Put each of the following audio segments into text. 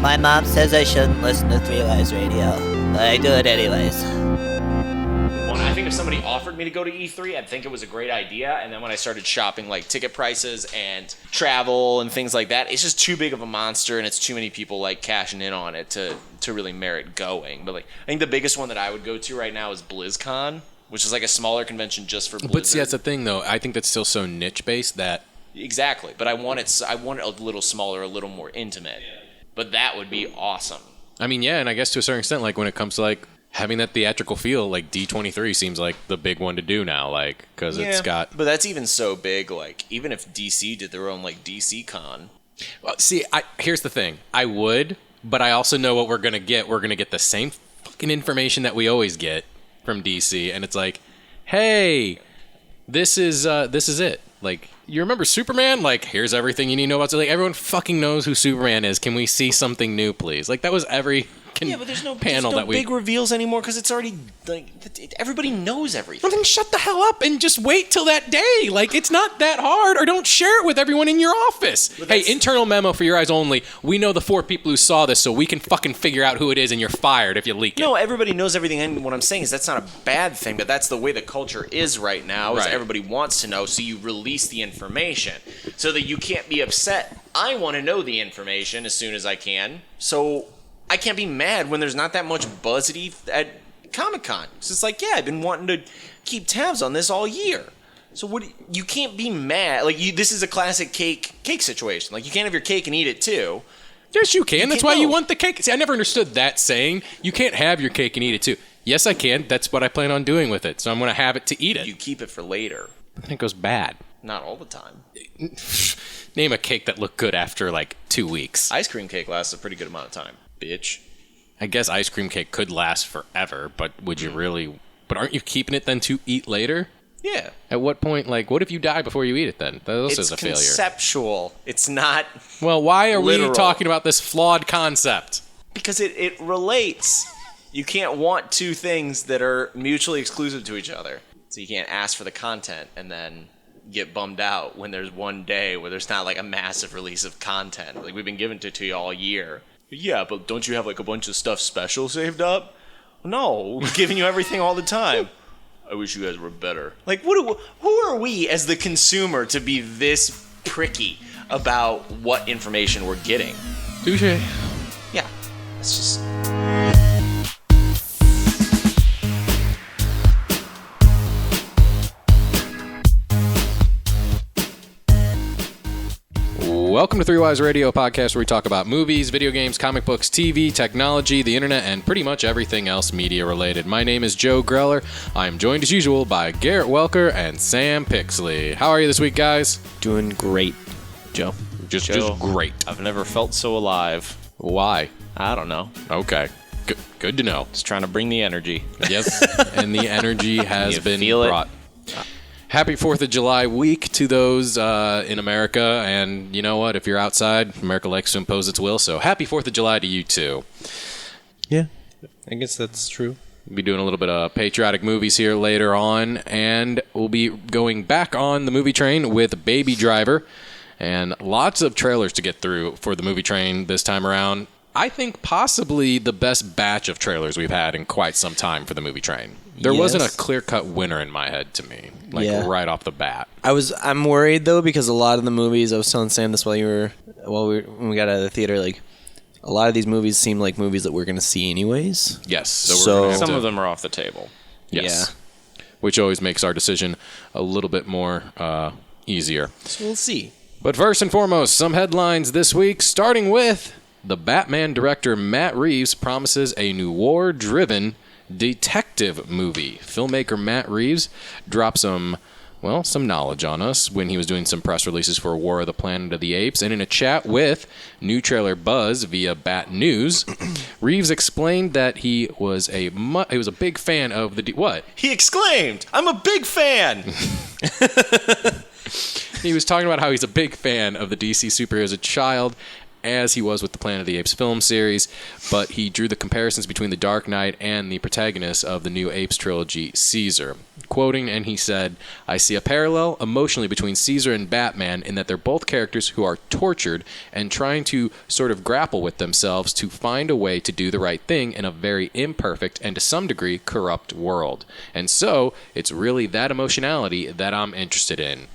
My mom says I shouldn't listen to Three Wise Radio, but I do it anyways. Well, I think if somebody offered me to go to E3, I'd think it was a great idea. And then when I started shopping like ticket prices and travel and things like that, it's just too big of a monster, and it's too many people like cashing in on it to really merit going. But like, I think the biggest one that I would go to right now is BlizzCon, which is like a smaller convention just for Blizzard. But see, that's the thing though. I think that's still so niche based that. Exactly, but I want it a little smaller, a little more intimate. But that would be awesome. I mean, yeah, and I guess to a certain extent, like when it comes to like having that theatrical feel, like D23 seems like the big one to do now, like because it's got. But that's even so big. Like even if DC did their own like DC Con. Well, see, here's the thing. I would, but I also know what we're gonna get. We're gonna get the same fucking information that we always get from DC, and it's like, hey, this is it. Like, you remember Superman? Like, here's everything you need to know about. So, like, everyone fucking knows who Superman is. Can we see something new, please? Like, that was every but there's no big reveals anymore because it's already like everybody knows everything. Well, then shut the hell up and just wait till that day. Like, it's not that hard, or don't share it with everyone in your office. Hey, internal memo for your eyes only. We know the 4 people who saw this, so we can fucking figure out who it is, and you're fired if you leak it. No, everybody knows everything, and what I'm saying is that's not a bad thing, but that's the way the culture is right now. Is everybody wants to know, so you release the information so that you can't be upset. I want to know the information as soon as I can, so I can't be mad when there's not that much buzz at Comic-Con. It's just like, I've been wanting to keep tabs on this all year. So you can't be mad. Like, this is a classic cake situation. Like, you can't have your cake and eat it too. Yes, you can. That's why you want the cake. See, I never understood that saying. You can't have your cake and eat it too. Yes, I can. That's what I plan on doing with it. So I'm going to have it to eat it. You keep it for later. I think it goes bad. Not all the time. Name a cake that looked good after, like, 2 weeks. Ice cream cake lasts a pretty good amount of time. Bitch. I guess ice cream cake could last forever, but would you really... But aren't you keeping it then to eat later? Yeah. At what point, like, what if you die before you eat it then? That also is a failure. It's conceptual. It's not Well, why are literal. we talking about this flawed concept? Because it relates. You can't want two things that are mutually exclusive to each other. So you can't ask for the content and then get bummed out when there's one day where there's not like a massive release of content. Like, we've been giving it to you all year. Yeah, but don't you have like a bunch of stuff special saved up? No, we're giving you everything all the time. I wish you guys were better. Like, who are we as the consumer to be this pricky about what information we're getting? Touche. Yeah, it's just... Welcome to Three Wise Radio, a podcast where we talk about movies, video games, comic books, TV, technology, the internet, and pretty much everything else media related. My name is Joe Greller. I am joined as usual by Garrett Welker and Sam Pixley. How are you this week, guys? Doing great, Joe. Just great. I've never felt so alive. Why? I don't know. Okay. Good to know. Just trying to bring the energy. Yes, and the energy has been feel brought. Happy 4th of July week to those in America, and you know what? If you're outside, America likes to impose its will, so happy 4th of July to you too. Yeah, I guess that's true. We'll be doing a little bit of patriotic movies here later on, and we'll be going back on the movie train with Baby Driver, and lots of trailers to get through for the movie train this time around. I think possibly the best batch of trailers we've had in quite some time for the movie train. There wasn't a clear-cut winner in my head to me, right off the bat. I'm worried though, because a lot of the movies, I was telling Sam this when we got out of the theater, like a lot of these movies seem like movies that we're going to see anyways. Yes. So some of them are off the table. Yes. Yeah. Which always makes our decision a little bit more easier. So we'll see. But first and foremost, some headlines this week, starting with the Batman director Matt Reeves promises a new war-driven detective movie. Filmmaker Matt Reeves dropped some knowledge on us when he was doing some press releases for War of the Planet of the Apes, and in a chat with New Trailer Buzz via Bat News, Reeves explained that he was a big fan of the... What? He exclaimed, "I'm a big fan!" He was talking about how he's a big fan of the DC superheroes as a child, as he was with the Planet of the Apes film series, but he drew the comparisons between the Dark Knight and the protagonist of the new Apes trilogy, Caesar. Quoting, and he said, "I see a parallel emotionally between Caesar and Batman in that they're both characters who are tortured and trying to sort of grapple with themselves to find a way to do the right thing in a very imperfect and to some degree corrupt world. And so it's really that emotionality that I'm interested in."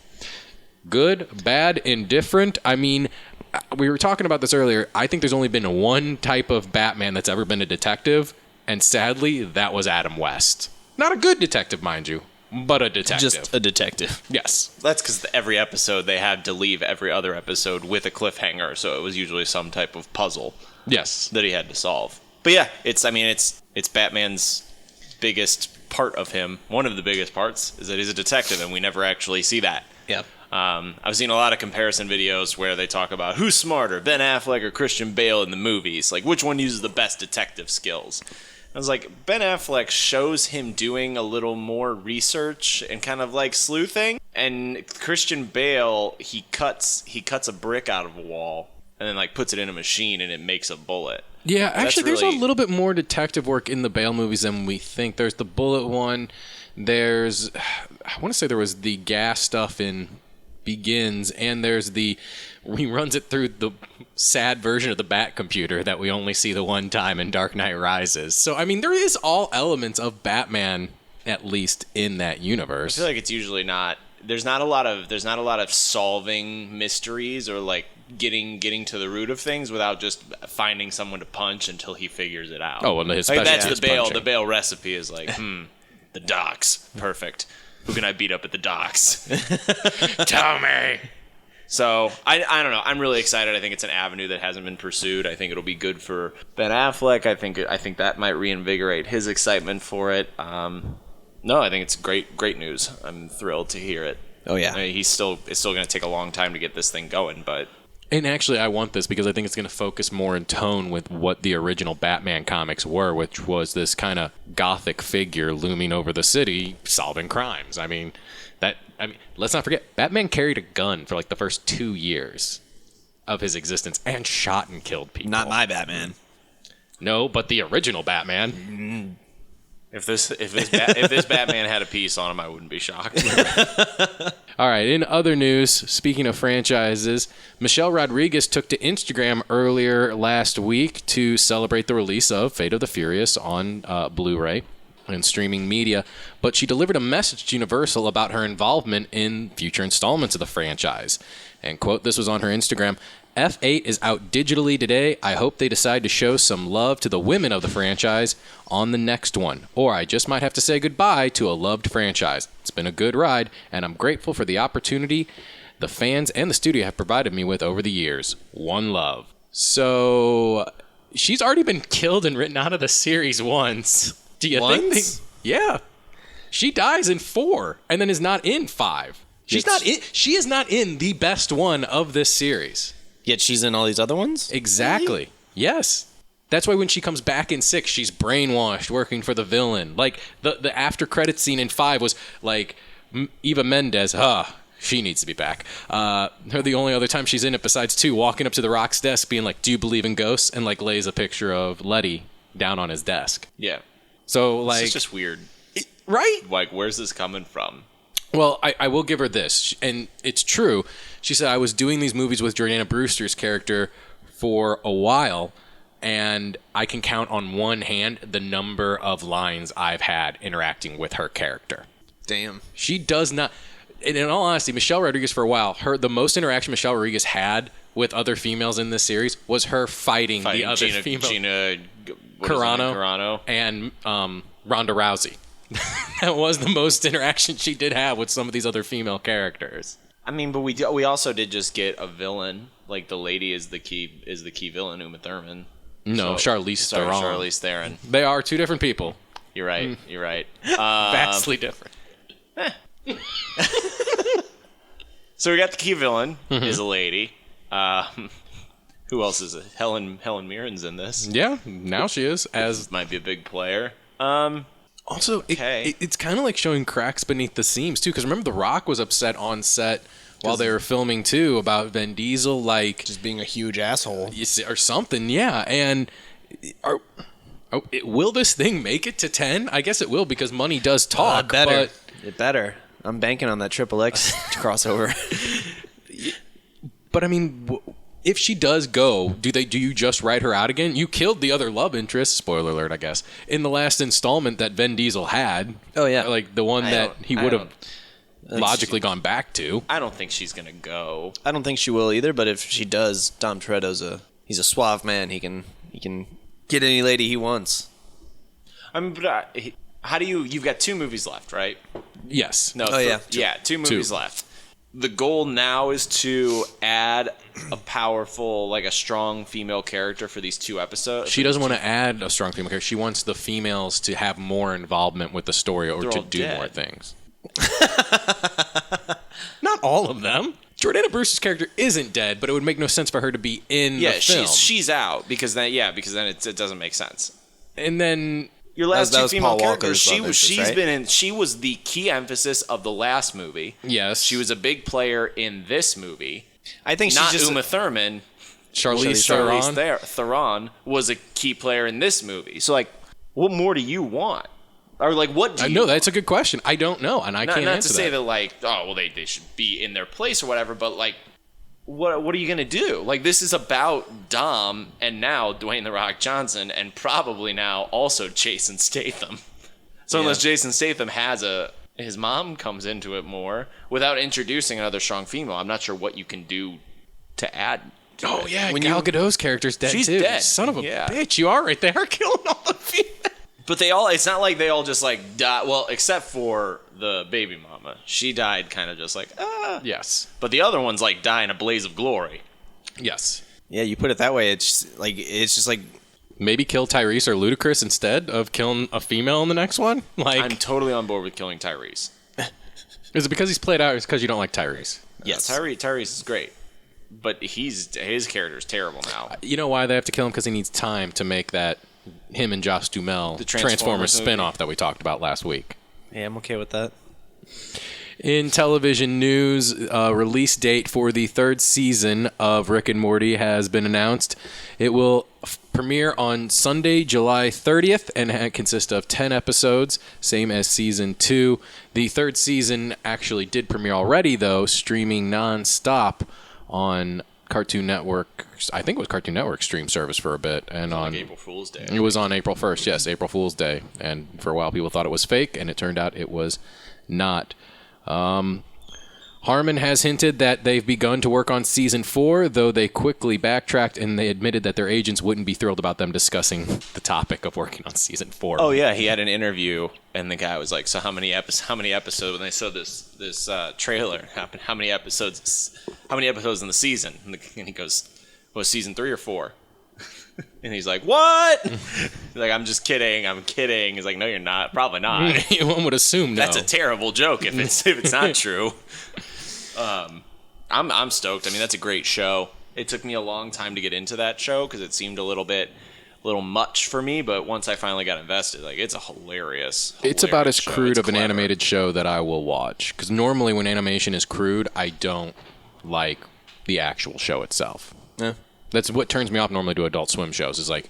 Good, bad, indifferent. I mean, we were talking about this earlier. I think there's only been one type of Batman that's ever been a detective, and sadly, that was Adam West. Not a good detective, mind you, but a detective. Just a detective. Yes. That's because every episode they had to leave every other episode with a cliffhanger, so it was usually some type of puzzle Yes. that he had to solve. But yeah, it's Batman's biggest part of him. One of the biggest parts is that he's a detective, and we never actually see that. Yep. I've seen a lot of comparison videos where they talk about who's smarter, Ben Affleck or Christian Bale in the movies. Like, which one uses the best detective skills? I was like, Ben Affleck shows him doing a little more research and kind of like sleuthing. And Christian Bale, he cuts a brick out of a wall and then like puts it in a machine and it makes a bullet. Yeah, actually, there's a really- little bit more detective work in the Bale movies than we think. There's the bullet one. There's, I want to say there was the gas stuff in Begins, and there's he runs it through the sad version of the Bat computer that we only see the one time in Dark Knight Rises. So, I mean, there is all elements of Batman, at least in that universe. I feel like it's usually not. There's not a lot of solving mysteries or like getting to the root of things without just finding someone to punch until he figures it out. Oh, and his like specialty that's is the Bale. punching. The Bale recipe is like, the docks, perfect. Who can I beat up at the docks? Tell me. So I don't know. I'm really excited. I think it's an avenue that hasn't been pursued. I think it'll be good for Ben Affleck. I think that might reinvigorate his excitement for it. No, I think it's great news. I'm thrilled to hear it. Oh yeah. I mean, it's still going to take a long time to get this thing going, but And actually, I want this because I think it's going to focus more in tone with what the original Batman comics were, which was this kind of gothic figure looming over the city, solving crimes. I mean, let's not forget, Batman carried a gun for like the first 2 years of his existence and shot and killed people. Not my Batman. No, but the original Batman. if this Batman had a piece on him, I wouldn't be shocked. All right, in other news, speaking of franchises, Michelle Rodriguez took to Instagram earlier last week to celebrate the release of Fate of the Furious on Blu-ray and streaming media, but she delivered a message to Universal about her involvement in future installments of the franchise. And quote, this was on her Instagram, "F8 is out digitally today. I hope they decide to show some love to the women of the franchise on the next one. Or I just might have to say goodbye to a loved franchise. It's been a good ride, and I'm grateful for the opportunity the fans and the studio have provided me with over the years. One love." So she's already been killed and written out of the series once. Do you think? Once? Yeah. She dies in 4 and then is not in 5. She's not in. She is not in the best one of this series. Yet she's in all these other ones? Exactly. Really? Yes. That's why when she comes back in 6, she's brainwashed, working for the villain. Like, the after credits scene in 5 was like, Eva Mendes, she needs to be back. The only other time she's in it besides 2, walking up to the Rock's desk being like, "Do you believe in ghosts?" and like lays a picture of Letty down on his desk. Yeah. So like, it's just weird. Right? Like, where's this coming from? Well, I will give her this, and it's true. She said, "I was doing these movies with Jordana Brewster's character for a while, and I can count on one hand the number of lines I've had interacting with her character." Damn. She does not... In all honesty, Michelle Rodriguez, for a while, the most interaction Michelle Rodriguez had with other females in this series was her fighting the other female. Gina Carano and Ronda Rousey. That was the most interaction she did have with some of these other female characters. I mean, but we also did just get a villain. Like, the lady is the key villain, Uma Thurman. No, Charlize Theron. Charlize Theron. They are two different people. You're right. You're right. Vastly different. So we got the key villain is a lady. Who else is it? Helen Mirren's in this. Yeah, now she is. As might be a big player. Also, it's kind of like showing cracks beneath the seams, too, because remember The Rock was upset on set while they were filming too about Vin Diesel, like Just being a huge asshole. or something. Yeah, and will this thing make it to 10? I guess it will because money does talk. Better. It better. I'm banking on that Triple X crossover. But I mean, if she does go, do you just write her out again? You killed the other love interest, spoiler alert, I guess, in the last installment that Vin Diesel had. Oh, yeah. Like the one that he would have logically gone back to. I don't think she's gonna go. I don't think she will either, but if she does, Dom Toretto's he's a suave man. He can get any lady he wants. I mean, but how do you've got 2 movies left, right? Yes. No. Yeah, 2 movies left. The goal now is to add a powerful, like a strong female character for these 2 episodes. She doesn't want to add a strong female character. She wants the females to have more involvement with the story or to do more things. Not all of them. Jordana Brewster's character isn't dead, but it would make no sense for her to be in the film. she's out because then it doesn't make sense. And then your last 2 female characters, she was the key emphasis of the last movie. Yes, she was a big player in this movie. I think not she's just Uma Thurman. Charlize Theron was a key player in this movie. So, like, what more do you want? Or, like, what do you know, that's a good question. I don't know, and I can't answer that. Not to say that, like, oh, well, they should be in their place or whatever, but, like, what are you going to do? Like, this is about Dom and now Dwayne The Rock Johnson and probably now also Jason Statham. So unless Jason Statham his mom comes into it more without introducing another strong female, I'm not sure what you can do to add to it. Yeah, Gal Gadot's character's dead, She's too. dead. Son of a bitch, you are right there killing all the females. But it's not like they all just, like, die. Well, except for the baby mama. She died kind of just like, Yes. But the other ones, like, die in a blaze of glory. Yes. Yeah, you put it that way. It's just like maybe kill Tyrese or Ludacris instead of killing a female in the next one. Like, I'm totally on board with killing Tyrese. Is it because he's played out or is it because you don't like Tyrese? Yes, Tyrese is great. But his character's terrible now. You know why they have to kill him? Because he needs time to make that him and Josh Duhamel the Transformers spinoff that we talked about last week. Yeah, I'm okay with that. In television news, release date for the 3rd season of Rick and Morty has been announced. It will premiere on Sunday, July 30th, and consist of 10 episodes, same as season 2. The 3rd season actually did premiere already, though, streaming non-stop on Cartoon Network. I think it was Cartoon Network stream service for a bit, and on April Fool's Day. It was on April 1st. Yes, April Fool's Day, and for a while people thought it was fake, and it turned out it was not. Harmon has hinted that they've begun to work on season 4, though they quickly backtracked and they admitted that their agents wouldn't be thrilled about them discussing the topic of working on season 4. Oh yeah, he had an interview and the guy was like, "So how many episodes?" When they saw this trailer happen, how many episodes in the season? And he goes, "Was season 3 or 4?" And he's like, "What?" He's like, "I'm just kidding. I'm kidding." He's like, "No, you're not. Probably not." One would assume no. That's a terrible joke if it's not true. I'm stoked. I mean, that's a great show. It took me a long time to get into that show because it seemed a little much for me. But once I finally got invested, like, it's a hilarious. It's about as show. crude It's of an clever. animated show that I will watch. Because normally when animation is crude, I don't like the actual show itself. Yeah. That's what turns me off normally to Adult Swim shows. Is like,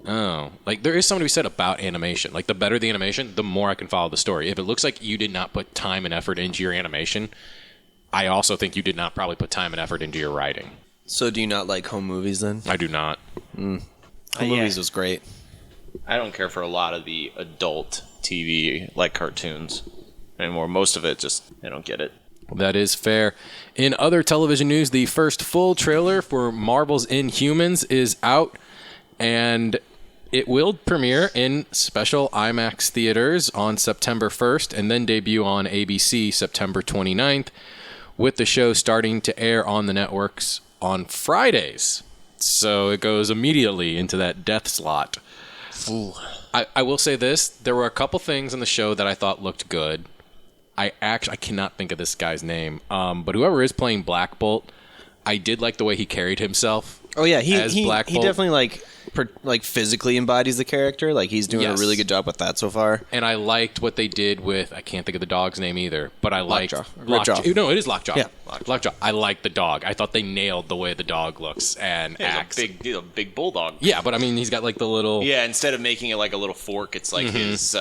oh, like there is something to be said about animation. Like, the better the animation, the more I can follow the story. If it looks like you did not put time and effort into your animation, I also think you did not probably put time and effort into your writing. So do you not like home movies then? I do not. Home movies was great. I don't care for a lot of the adult TV like cartoons anymore. Most of it just, I don't get it. That is fair. In other television news, the first full trailer for Marvel's Inhumans is out, and it will premiere in special IMAX theaters on September 1st and then debut on ABC September 29th, with the show starting to air on the networks on Fridays. So it goes immediately into that death slot. Ooh. I will say this. There were a couple things in the show that I thought looked good. I cannot think of this guy's name, but whoever is playing Black Bolt, I did like the way he carried himself. Oh yeah, he Black Bolt. definitely like like physically embodies the character. Like he's doing Yes. a really good job with that so far. And I liked what they did with, I can't think of the dog's name either, but I liked Lockjaw. No, it is Lockjaw. Yeah. Lockjaw. I like the dog. I thought they nailed the way the dog looks and acts. He's a big bulldog. Yeah, but I mean, he's got like the little. Yeah, instead of making it like a little fork, it's like his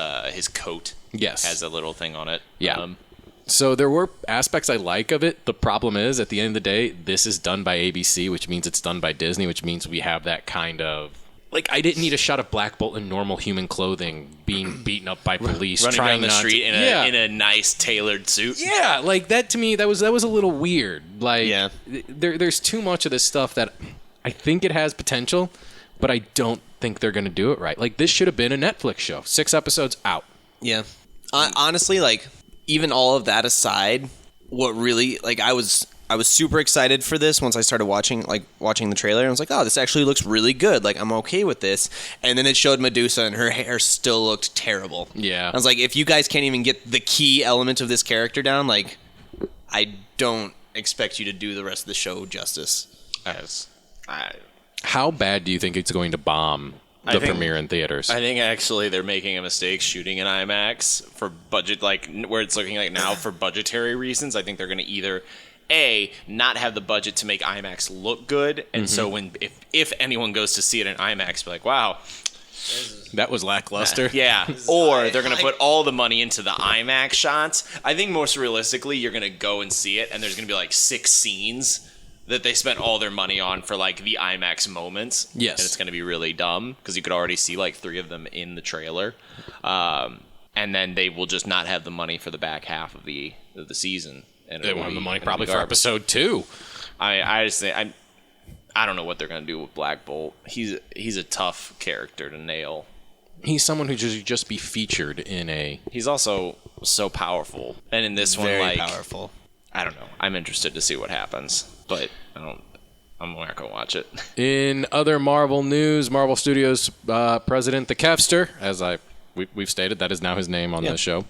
coat. Yes. Has a little thing on it. Yeah. So there were aspects I like of it. The problem is, at the end of the day, this is done by ABC, which means it's done by Disney, which means we have that kind of... Like, I didn't need a shot of Black Bolt in normal human clothing being beaten up by police. Running trying down the not street to, in a nice tailored suit. Yeah, like that to me, that was a little weird. Like, Yeah. there's too much of this stuff that I think it has potential, but I don't think they're going to do it right. Like, this should have been a Netflix show. 6 episodes out. Yeah. Honestly, like, even all of that aside, what really, like, I was super excited for this once I started watching the trailer. And I was like, oh, this actually looks really good. Like, I'm okay with this. And then it showed Medusa, and her hair still looked terrible. Yeah. I was like, if you guys can't even get the key element of this character down, like, I don't expect you to do the rest of the show justice. How bad do you think it's going to bomb the premiere in theaters? I think actually they're making a mistake shooting in IMAX for budget, like where it's looking like now for budgetary reasons. I think they're going to either not have the budget to make IMAX look good, and so if anyone goes to see it in IMAX, be like, wow, That was lackluster. yeah. Or they're going to put all the money into the IMAX shots. I think most realistically, you're going to go and see it, and there's going to be like 6 scenes that they spent all their money on for like the IMAX moments. Yes. And it's going to be really dumb because you could already see like 3 of them in the trailer. And then they will just not have the money for the back half of the season. And They won the money probably for episode 2. I just think I don't know what they're going to do with Black Bolt. He's a tough character to nail. He's someone who should just be featured in a... He's also so powerful. And in this one, Very like... powerful. I don't know. I'm interested to see what happens. But I'm not going to watch it. In other Marvel news, Marvel Studios president, the Kevster, as we've stated, that is now his name on the show,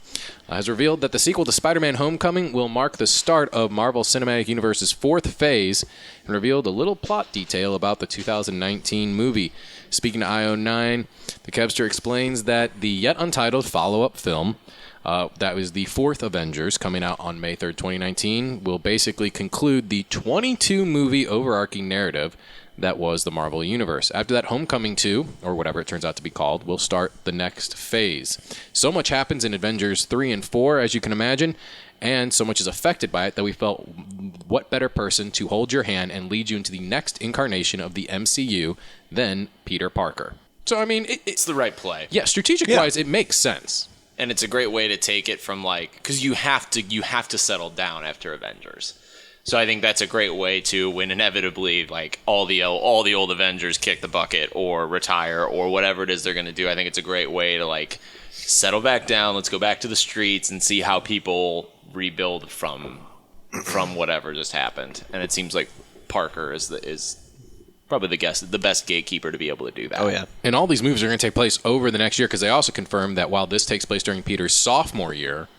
has revealed that the sequel to Spider-Man Homecoming will mark the start of Marvel Cinematic Universe's 4th phase, and revealed a little plot detail about the 2019 movie. Speaking to IO9, the Kevster explains that the yet untitled follow-up film, that was the 4th Avengers, coming out on May 3rd, 2019, will basically conclude the 22-movie overarching narrative that was the Marvel Universe. After that, Homecoming 2, or whatever it turns out to be called, will start the next phase. So much happens in Avengers 3 and 4, as you can imagine, and so much is affected by it that we felt what better person to hold your hand and lead you into the next incarnation of the MCU than Peter Parker. So, I mean, It's the right play. yeah, strategic-wise, it makes sense. And it's a great way to take it from like... Because you have to settle down after Avengers. So I think that's a great way to, when inevitably like all the old Avengers kick the bucket or retire or whatever it is they're going to do, I think it's a great way to like settle back down. Let's go back to the streets and see how people rebuild from whatever just happened. And it seems like Parker is probably the best gatekeeper to be able to do that. Oh, yeah. And all these movies are going to take place over the next year, because they also confirmed that while this takes place during Peter's sophomore year,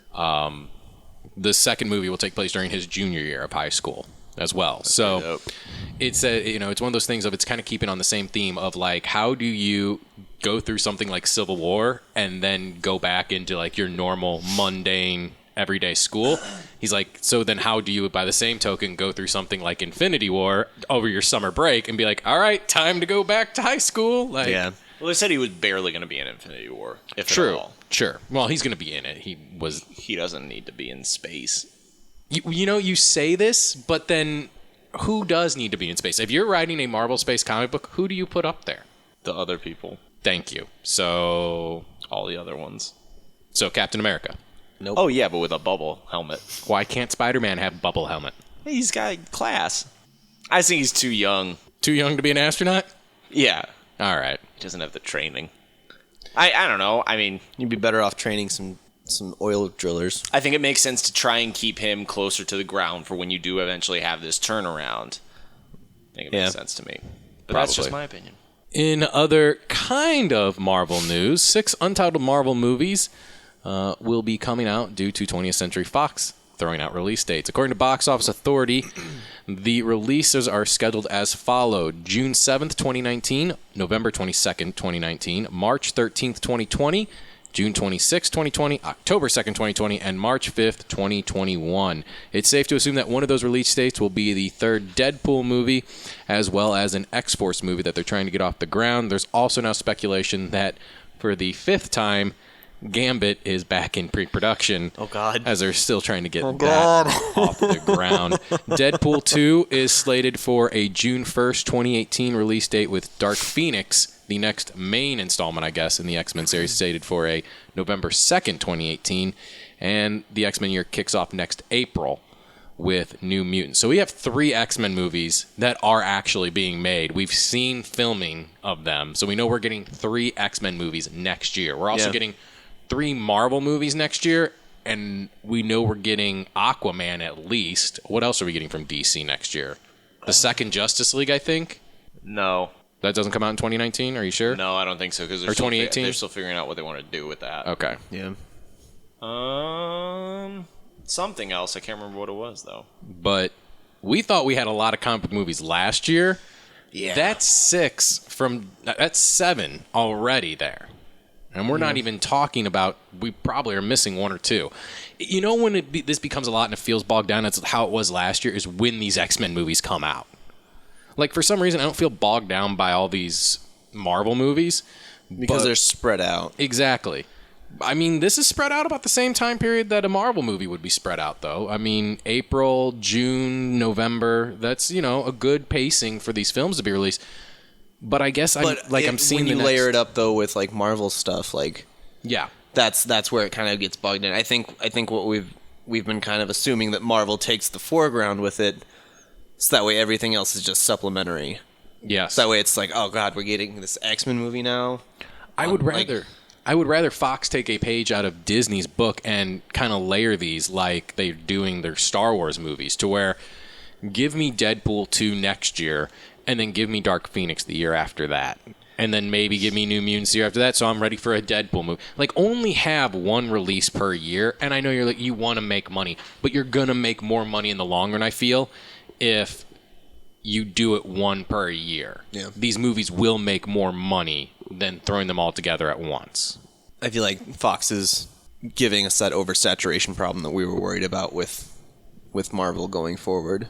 the second movie will take place during his junior year of high school as well. So it's it's one of those things of, it's kind of keeping on the same theme of like, how do you go through something like Civil War and then go back into like your normal mundane everyday school? He's like, so then how do you, by the same token, go through something like Infinity War over your summer break and be like, all right, time to go back to high school? Like, Yeah. Well, they said he was barely going to be in Infinity War, if at true, all. sure. Well, he's going to be in it. He doesn't need to be in space. You say this, but then who does need to be in space? If you're writing a Marvel space comic book, who do you put up there? The other people. Thank you. So All the other ones. Captain America. Nope. Oh, yeah, but with a bubble helmet. Why can't Spider-Man have a bubble helmet? He's got class. I think he's too young. Too young to be an astronaut? Yeah. All right. He doesn't have the training. I don't know. I mean, You'd be better off training some oil drillers. I think it makes sense to try and keep him closer to the ground for when you do eventually have this turnaround. I think it makes sense to me. But that's just Probably. my opinion. In other kind of Marvel news, 6 untitled Marvel movies will be coming out due to 20th Century Fox throwing out release dates. According to Box Office Authority, the releases are scheduled as followed: June 7th, 2019, November 22nd, 2019, March 13th, 2020, June 26th, 2020, October 2nd, 2020, and March 5th, 2021. It's safe to assume that one of those release dates will be the third Deadpool movie, as well as an X-Force movie that they're trying to get off the ground. There's also now speculation that for the fifth time, Gambit is back in pre-production. Oh, God. As they're still trying to get that off the ground. Deadpool 2 is slated for a June 1st, 2018 release date, with Dark Phoenix, the next main installment, I guess, in the X-Men series, slated for a November 2nd, 2018. And the X-Men year kicks off next April with New Mutants. So we have 3 X-Men movies that are actually being made. We've seen filming of them. So we know we're getting 3 X-Men movies next year. We're also getting 3 Marvel movies next year, and we know we're getting Aquaman at least. What else are we getting from DC next year? The second Justice League, I think? No. That doesn't come out in 2019? Are you sure? No, I don't think so. Because Or 2018? They're still figuring out what they want to do with that. Okay. Yeah. Something else. I can't remember what it was, though. But we thought we had a lot of comic book movies last year. Yeah. That's 7 already there. And we're not even talking about, we probably are missing 1 or 2. You know when this becomes a lot and it feels bogged down, that's how it was last year, is when these X-Men movies come out. Like, for some reason, I don't feel bogged down by all these Marvel movies. Because they're spread out. Exactly. I mean, this is spread out about the same time period that a Marvel movie would be spread out, though. I mean, April, June, November, that's, a good pacing for these films to be released. But I guess I'm seeing when you layer it up though with like Marvel stuff, like that's where it kind of gets bogged in. I think what we've been kind of assuming that Marvel takes the foreground with it, so that way everything else is just supplementary. Yes. So that way it's like, oh God, we're getting this X-Men movie now. I would rather Fox take a page out of Disney's book and kind of layer these like they're doing their Star Wars movies, to where give me Deadpool 2 next year, and then give me Dark Phoenix the year after that. And then maybe give me New Mutants the year after that, so I'm ready for a Deadpool movie. Like, only have 1 release per year, and I know you want to make money, but you're going to make more money in the long run, I feel, if you do it 1 per year. Yeah. These movies will make more money than throwing them all together at once. I feel like Fox is giving us that oversaturation problem that we were worried about with Marvel going forward.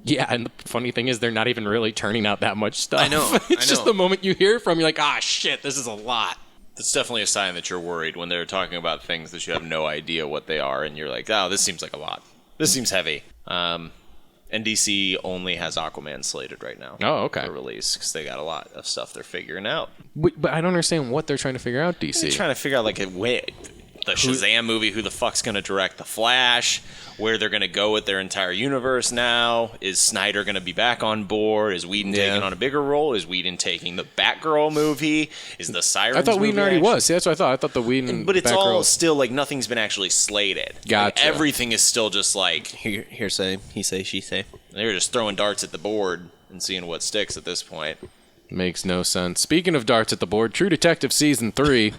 Yeah, and the funny thing is they're not even really turning out that much stuff. I know. It's just the moment you hear from, you're like, shit, this is a lot. That's definitely a sign that you're worried when they're talking about things that you have no idea what they are, and you're like, this seems like a lot. This seems heavy. And DC only has Aquaman slated right now. Oh, okay. For release, because they got a lot of stuff they're figuring out. But I don't understand what they're trying to figure out, DC. They're trying to figure out, the Shazam movie, who the fuck's going to direct The Flash, where they're going to go with their entire universe now. Is Snyder going to be back on board? Is Whedon taking on a bigger role? Is Whedon taking the Batgirl movie? Is the Sirens I thought movie Whedon already was. See, that's what I thought. I thought the Whedon... But it's Batgirl... all still, nothing's been actually slated. Gotcha. Everything is still just, Hearsay, he say, she say. They're just throwing darts at the board and seeing what sticks at this point. Makes no sense. Speaking of darts at the board, True Detective Season 3...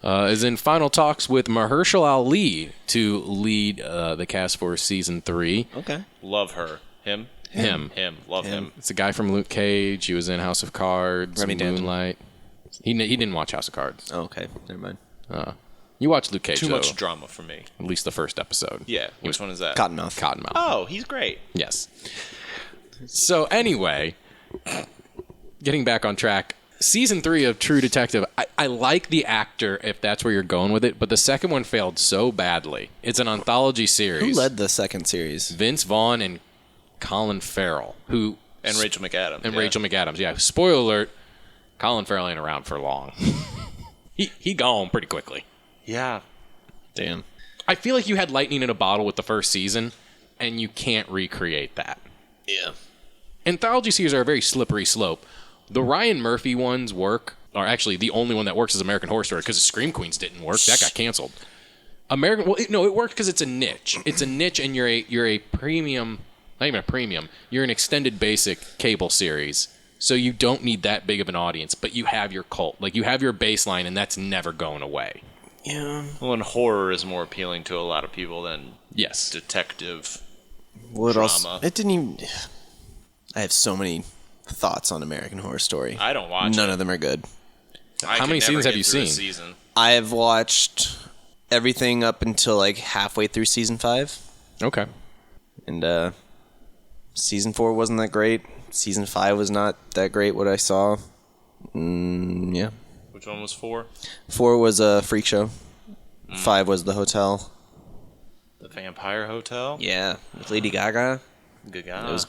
is in final talks with Mahershala Ali to lead the cast for Season 3. Okay. Love her. Him. Love him. It's a guy from Luke Cage. He was in House of Cards, Remy Danton. Moonlight. He didn't watch House of Cards. Oh, okay. Never mind. You watched Luke Cage, Too though. much drama for me. At least the first episode. Yeah. Which one is that? Cottonmouth. Cottonmouth. Oh, he's great. Yes. So anyway, getting back on track, Season 3 of True Detective, I like the actor, if that's where you're going with it, but the second one failed so badly. It's an anthology series. Who led the second series? Vince Vaughn and Colin Farrell, who... And Rachel McAdams. And Rachel McAdams, yeah. Spoiler alert, Colin Farrell ain't around for long. he gone pretty quickly. Yeah. Damn. I feel like you had lightning in a bottle with the first season, and you can't recreate that. Yeah. Anthology series are a very slippery slope. The Ryan Murphy ones work. Or actually, the only one that works is American Horror Story, because Scream Queens didn't work. That got canceled. It worked because it's a niche. It's a niche, and you're a premium. Not even a premium. You're an extended basic cable series, so you don't need that big of an audience. But you have your cult, you have your baseline, and that's never going away. Yeah. Well, and horror is more appealing to a lot of people than Yes. detective What drama. else? It didn't even. I have so many thoughts on American Horror Story. I don't watch None it. of them are good. How many seasons have you seen? Season. I have watched everything up until like halfway through season 5. Okay. And season 4 wasn't that great. Season 5 was not that great, what I saw. Yeah. Which one was 4? 4 was a freak show. 5 was the hotel. The Vampire Hotel? Yeah. With Lady Gaga. Good guy. It was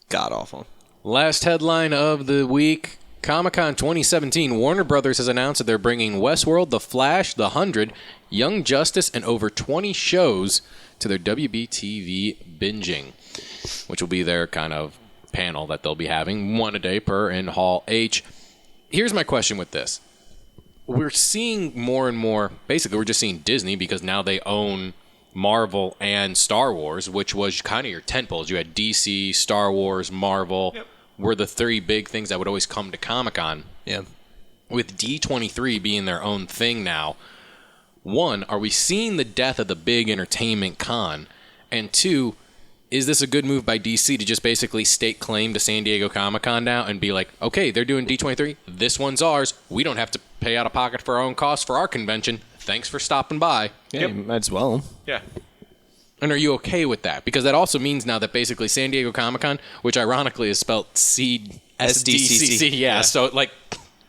god awful. Last headline of the week. Comic-Con 2017, Warner Brothers has announced that they're bringing Westworld, The Flash, The 100, Young Justice, and over 20 shows to their WB-TV binging, which will be their kind of panel that they'll be having, one a day per in Hall H. Here's my question with this. We're seeing more and more, basically we're just seeing Disney because now they own Marvel and Star Wars, which was kind of your tentpoles. You had DC, Star Wars, Marvel. Yep. Were the 3 big things that would always come to Comic-Con. Yeah. With D23 being their own thing now, 1, are we seeing the death of the big entertainment con? And 2, is this a good move by DC to just basically stake claim to San Diego Comic-Con now and be like, okay, they're doing D23, this one's ours, we don't have to pay out of pocket for our own costs for our convention, thanks for stopping by. Yeah, Yep. you might as well. Yeah. And are you okay with that? Because that also means now that basically San Diego Comic-Con, which ironically is spelled SDCC, yeah, so like,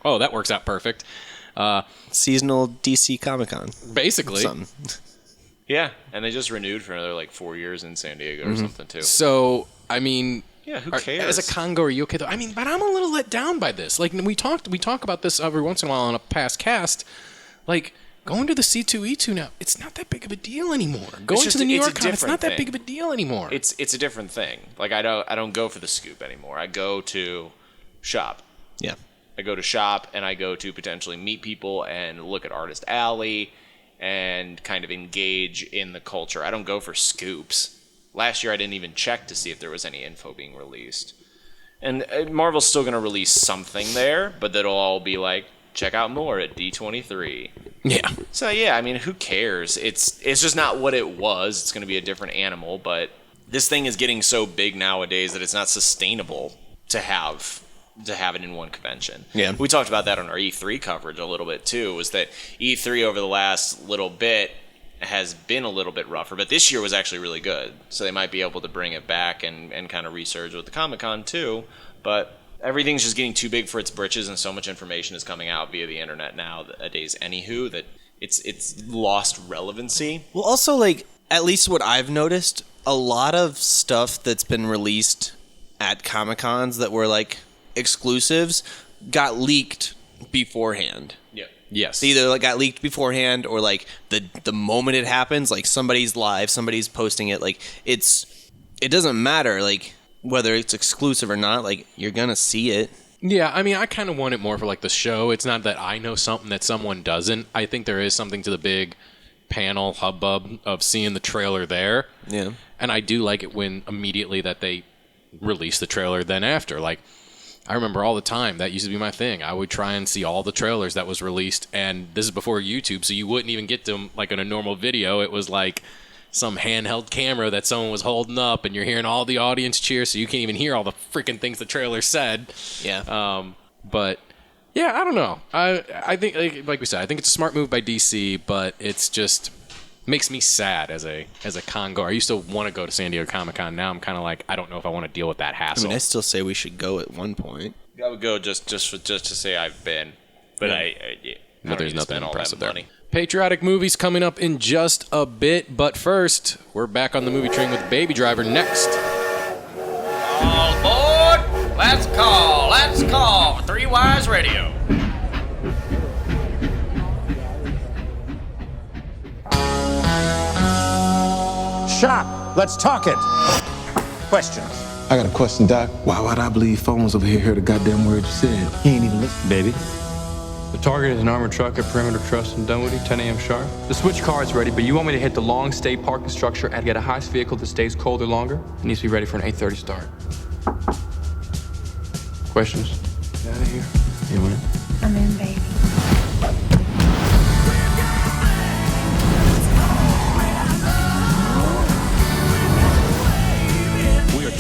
oh, that works out perfect. Seasonal DC Comic-Con. Basically. Something. Yeah, and they just renewed for another like 4 years in San Diego or something too. So, I mean, Yeah, who cares? as a con goer, are you okay though? I mean, but I'm a little let down by this. Like we talk about this every once in a while on a past cast. Like going to the C2E2 now, it's not that big of a deal anymore. Going just- to the New it's a York Con, it's not different that thing. big of a deal anymore. It's a different thing. Like I don't go for the scoop anymore. I go to shop. Yeah. I go to shop and I go to potentially meet people and look at Artist Alley and kind of engage in the culture. I don't go for scoops. Last year I didn't even check to see if there was any info being released. And Marvel's still going to release something there, but that'll all be like, check out more at D23. yeah. So yeah, I mean, who cares? It's just not what it was. It's going to be a different animal, but this thing is getting so big nowadays that it's not sustainable to have it in one convention. Yeah. We talked about that on our E3 coverage a little bit too, was that E3 over the last little bit has been a little bit rougher, but this year was actually really good. So they might be able to bring it back and kind of resurge with the Comic-Con too, but everything's just getting too big for its britches, and so much information is coming out via the internet nowadays anywho that it's lost relevancy. Well, also, like, at least what I've noticed, a lot of stuff that's been released at Comic-Cons that were, like, exclusives got leaked beforehand. Yeah. Yes. Either like got leaked beforehand or like the moment it happens, like somebody's live, somebody's posting it, like it doesn't matter like whether it's exclusive or not, like you're gonna see it. Yeah, I mean, I kind of want it more for like the show. It's not that I know something that someone doesn't. I think there is something to the big panel hubbub of seeing the trailer there. Yeah. And I do like it when immediately that they release the trailer then after. Like, I remember all the time, that used to be my thing. I would try and see all the trailers that was released, and this is before YouTube, so you wouldn't even get to them like in a normal video. It was like some handheld camera that someone was holding up, and you're hearing all the audience cheer, so you can't even hear all the freaking things the trailer said. Yeah. But yeah, I don't know. I think like we said, I think it's a smart move by DC, but it's just makes me sad as a con goer. I used to want to go to San Diego Comic-Con. Now I'm kind of like, I don't know if I want to deal with that I hassle. mean, I still say we should go at one point. I would go just to say I've been, but I But don't there's need to nothing spend all that impressive there. money. Patriotic movies coming up in just a bit, but first, we're back on the movie train with Baby Driver next. All aboard! Let's call for Three Wires Radio. Shut up. Let's talk it. Questions? I got a question, Doc. Why would I believe phones over here heard the goddamn word you said? He ain't even listen, baby. The target is an armored truck at Perimeter Trust in Dunwoody, 10 a.m. sharp. The switch car is ready, but you want me to hit the long stay parking structure and get a heist vehicle that stays colder longer? It needs to be ready for an 8:30 start. Questions? Get out of here. You in? I'm in, baby.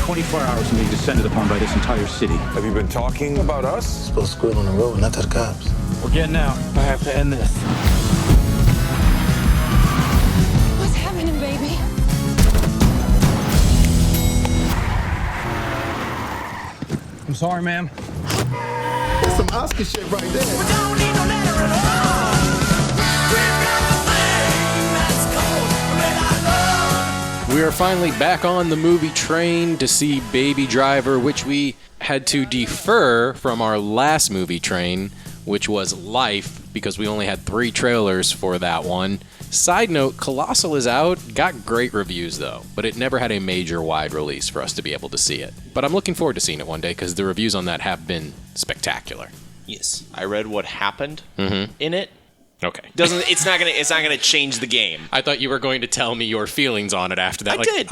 24 hours from being descended upon by this entire city. Have you been talking about us? Supposed to squeal on the road, not to the cops. We're getting out. I have to end this. What's happening, baby? I'm sorry, ma'am. That's some Oscar shit right there. We don't need no letter at all. We've got the thing that's called red eye love. We are finally back on the movie train to see Baby Driver, which we had to defer from our last movie train, which was Life, because we only had 3 trailers for that one. Side note, Colossal is out, got great reviews though, but it never had a major wide release for us to be able to see it. But I'm looking forward to seeing it one day because the reviews on that have been spectacular. Yes, I read what happened in it. Okay. It's not gonna change the game. I thought you were going to tell me your feelings on it after that. I did.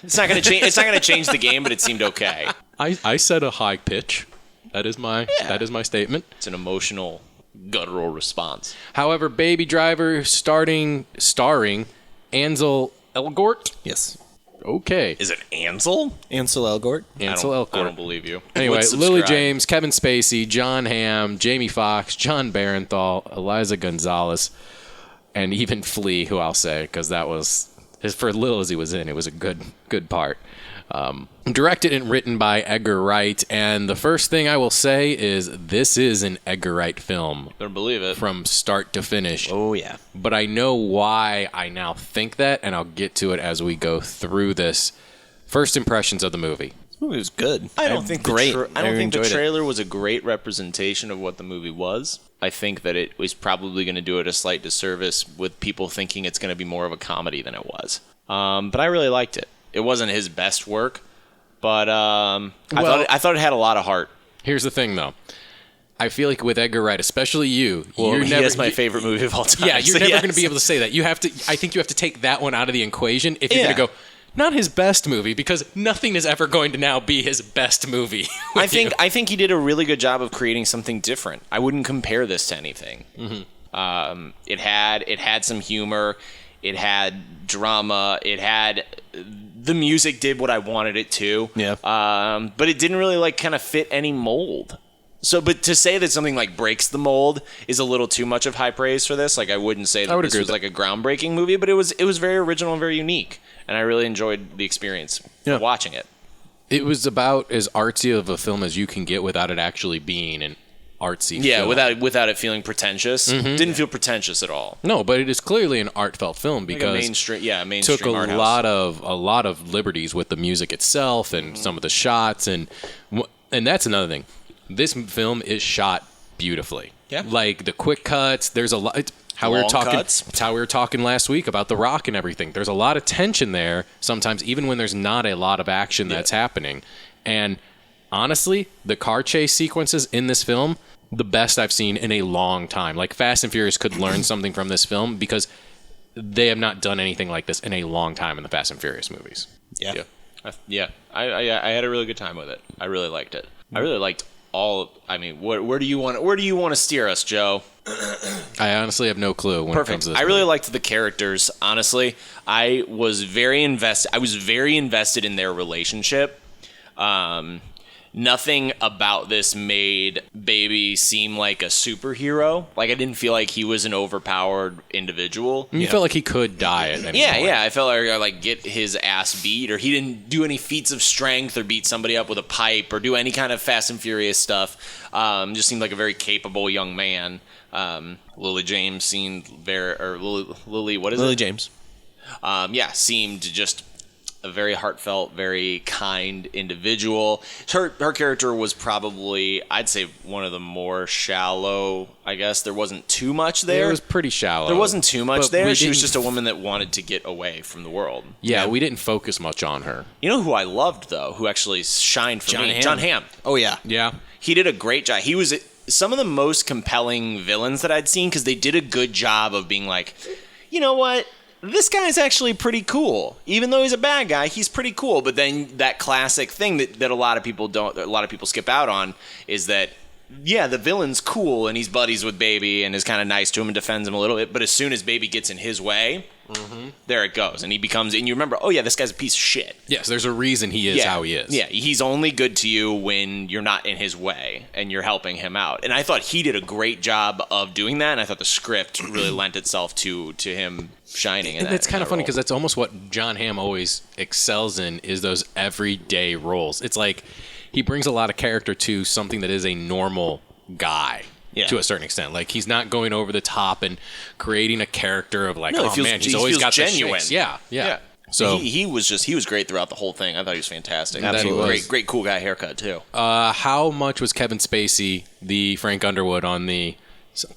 It's not gonna change. It's not gonna change the game, but it seemed okay. I said a high pitch. That is my statement. It's an emotional, guttural response. However, Baby Driver starring Ansel Elgort. Yes. Okay. Is it Ansel? Ansel Elgort. Ansel Elgort. I don't believe you. Anyway, Lily James, Kevin Spacey, John Hamm, Jamie Foxx, John Barenthal, Eliza Gonzalez, and even Flea, who I'll say, because that was, for little as he was in, it was a good part. Directed and written by Edgar Wright, and the first thing I will say is this is an Edgar Wright film. Don't believe it. From start to finish. Oh, yeah. But I know why I now think that, and I'll get to it as we go through this. First impressions of the movie. This movie was good. I don't think great. I don't think the trailer was a great representation of what the movie was. I think that it was probably going to do it a slight disservice with people thinking it's going to be more of a comedy than it was. But I really liked it. It wasn't his best work, but I thought it had a lot of heart. Here's the thing, though. I feel like with Edgar Wright, especially you, that's my favorite movie of all time. Yeah, you're never going to be able to say that. I think you have to take that one out of the equation if you're going to go, not his best movie, because nothing is ever going to now be his best movie. I think he did a really good job of creating something different. I wouldn't compare this to anything. Mm-hmm. It had some humor. It had drama. The music did what I wanted it to. Yeah. But it didn't really kind of fit any mold. So, but to say that something breaks the mold is a little too much of high praise for this. I wouldn't say that this was a groundbreaking movie, but it was very original and very unique, and I really enjoyed the experience of watching it. It was about as artsy of a film as you can get without it actually being an artsy film. without it feeling pretentious. Mm-hmm. Didn't feel pretentious at all. No, but it is clearly an artfelt film because mainstream took a lot of liberties with the music itself and some of the shots and that's another thing. This film is shot beautifully. Yeah. The quick cuts, there's a lot. It's how we were talking last week about The Rock and everything. There's a lot of tension there sometimes, even when there's not a lot of action that's happening. And honestly, the car chase sequences in this film, the best I've seen in a long time. Fast and Furious could learn something from this film because they have not done anything like this in a long time in the Fast and Furious movies. Yeah. I had a really good time with it. I really liked it. I really liked all. I mean, where do you want to steer us, Joe? I honestly have no clue when it comes to this. I really liked the characters. Honestly, I was very invested in their relationship. Nothing about this made Baby seem like a superhero. I didn't feel like he was an overpowered individual. You felt like he could die at any point. Yeah. I felt like get his ass beat, or he didn't do any feats of strength or beat somebody up with a pipe or do any kind of Fast and Furious stuff. Just seemed like a very capable young man. Lily James seemed Lily James. Seemed just a very heartfelt, very kind individual. Her character was probably, I'd say, one of the more shallow, I guess. There wasn't too much there. It was pretty shallow. There wasn't too much there. She was just a woman that wanted to get away from the world. Yeah, we didn't focus much on her. You know who I loved, though, who actually shined for me? John Hamm. Oh, yeah. Yeah. He did a great job. He was some of the most compelling villains that I'd seen because they did a good job of being like, you know what? This guy's actually pretty cool. Even though he's a bad guy, he's pretty cool. But then that classic thing that a lot of people skip out on is that yeah, the villain's cool and he's buddies with Baby and is kind of nice to him and defends him a little bit. But as soon as Baby gets in his way, there it goes. And he becomes, and you remember, oh yeah, this guy's a piece of shit. Yes, there's a reason he is how he is. Yeah, he's only good to you when you're not in his way and you're helping him out. And I thought he did a great job of doing that. And I thought the script really lent itself to him shining. And it's kind of funny because that's almost what John Hamm always excels in, is those everyday roles. It's like he brings a lot of character to something that is a normal guy. Yeah. To a certain extent, like he's not going over the top and creating a character of like, he's always got genuine. Yeah. So he was great throughout the whole thing. I thought he was fantastic. Absolutely, great cool guy haircut too. How much was Kevin Spacey the Frank Underwood on the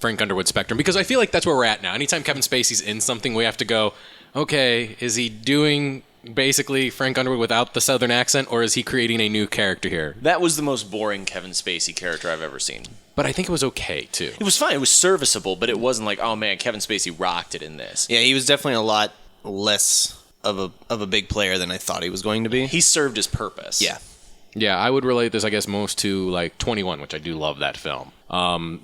Frank Underwood spectrum? Because I feel like that's where we're at now. Anytime Kevin Spacey's in something, we have to go, okay, is he doing basically Frank Underwood without the southern accent, or is he creating a new character here? That was the most boring Kevin Spacey character I've ever seen. But I think it was okay too. It was fine. It was serviceable, but it wasn't like, oh man, Kevin Spacey rocked it in this. Yeah, he was definitely a lot less of a big player than I thought he was going to be. He served his purpose. Yeah, I would relate this, I guess, most to like 21, which I do love that film.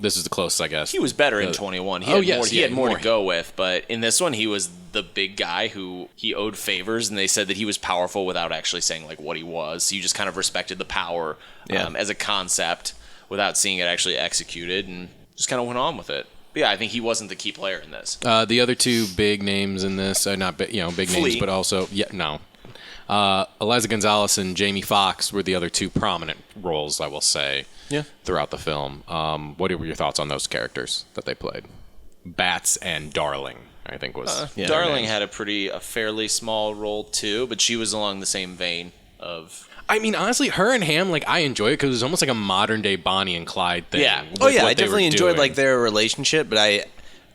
This is the closest, I guess. He was better in 21. He had more to go with, but in this one, he was the big guy who he owed favors, and they said that he was powerful without actually saying like what he was. So you just kind of respected the power as a concept without seeing it actually executed, and just kind of went on with it. But yeah, I think he wasn't the key player in this. The other two big names in this, not big names, but also Eliza Gonzalez and Jamie Foxx were the other two prominent roles, I will say, throughout the film. What were your thoughts on those characters that they played? Bats and Darling, I think was. Darling had a fairly small role too, but she was along the same vein of. I mean, honestly, her and Ham, like, I enjoy it because it was almost like a modern day Bonnie and Clyde thing. Yeah. I definitely enjoyed like their relationship, but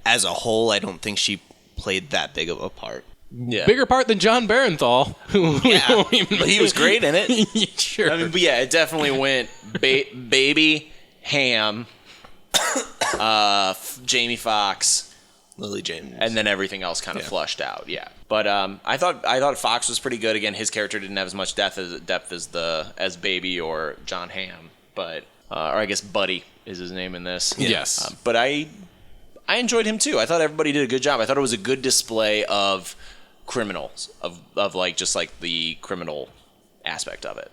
as a whole, I don't think she played that big of a part. Yeah. Bigger part than John Barenthal. But he was great in it. Sure. I mean, but yeah, it definitely went Baby, Ham, Jamie Foxx, Lily James, and then everything else kind of flushed out. Yeah, but I thought Fox was pretty good. Again, his character didn't have as much depth as Baby or John Hamm, but or I guess Buddy is his name in this. Yes, but I enjoyed him too. I thought everybody did a good job. I thought it was a good display of criminals, of like just like the criminal aspect of it.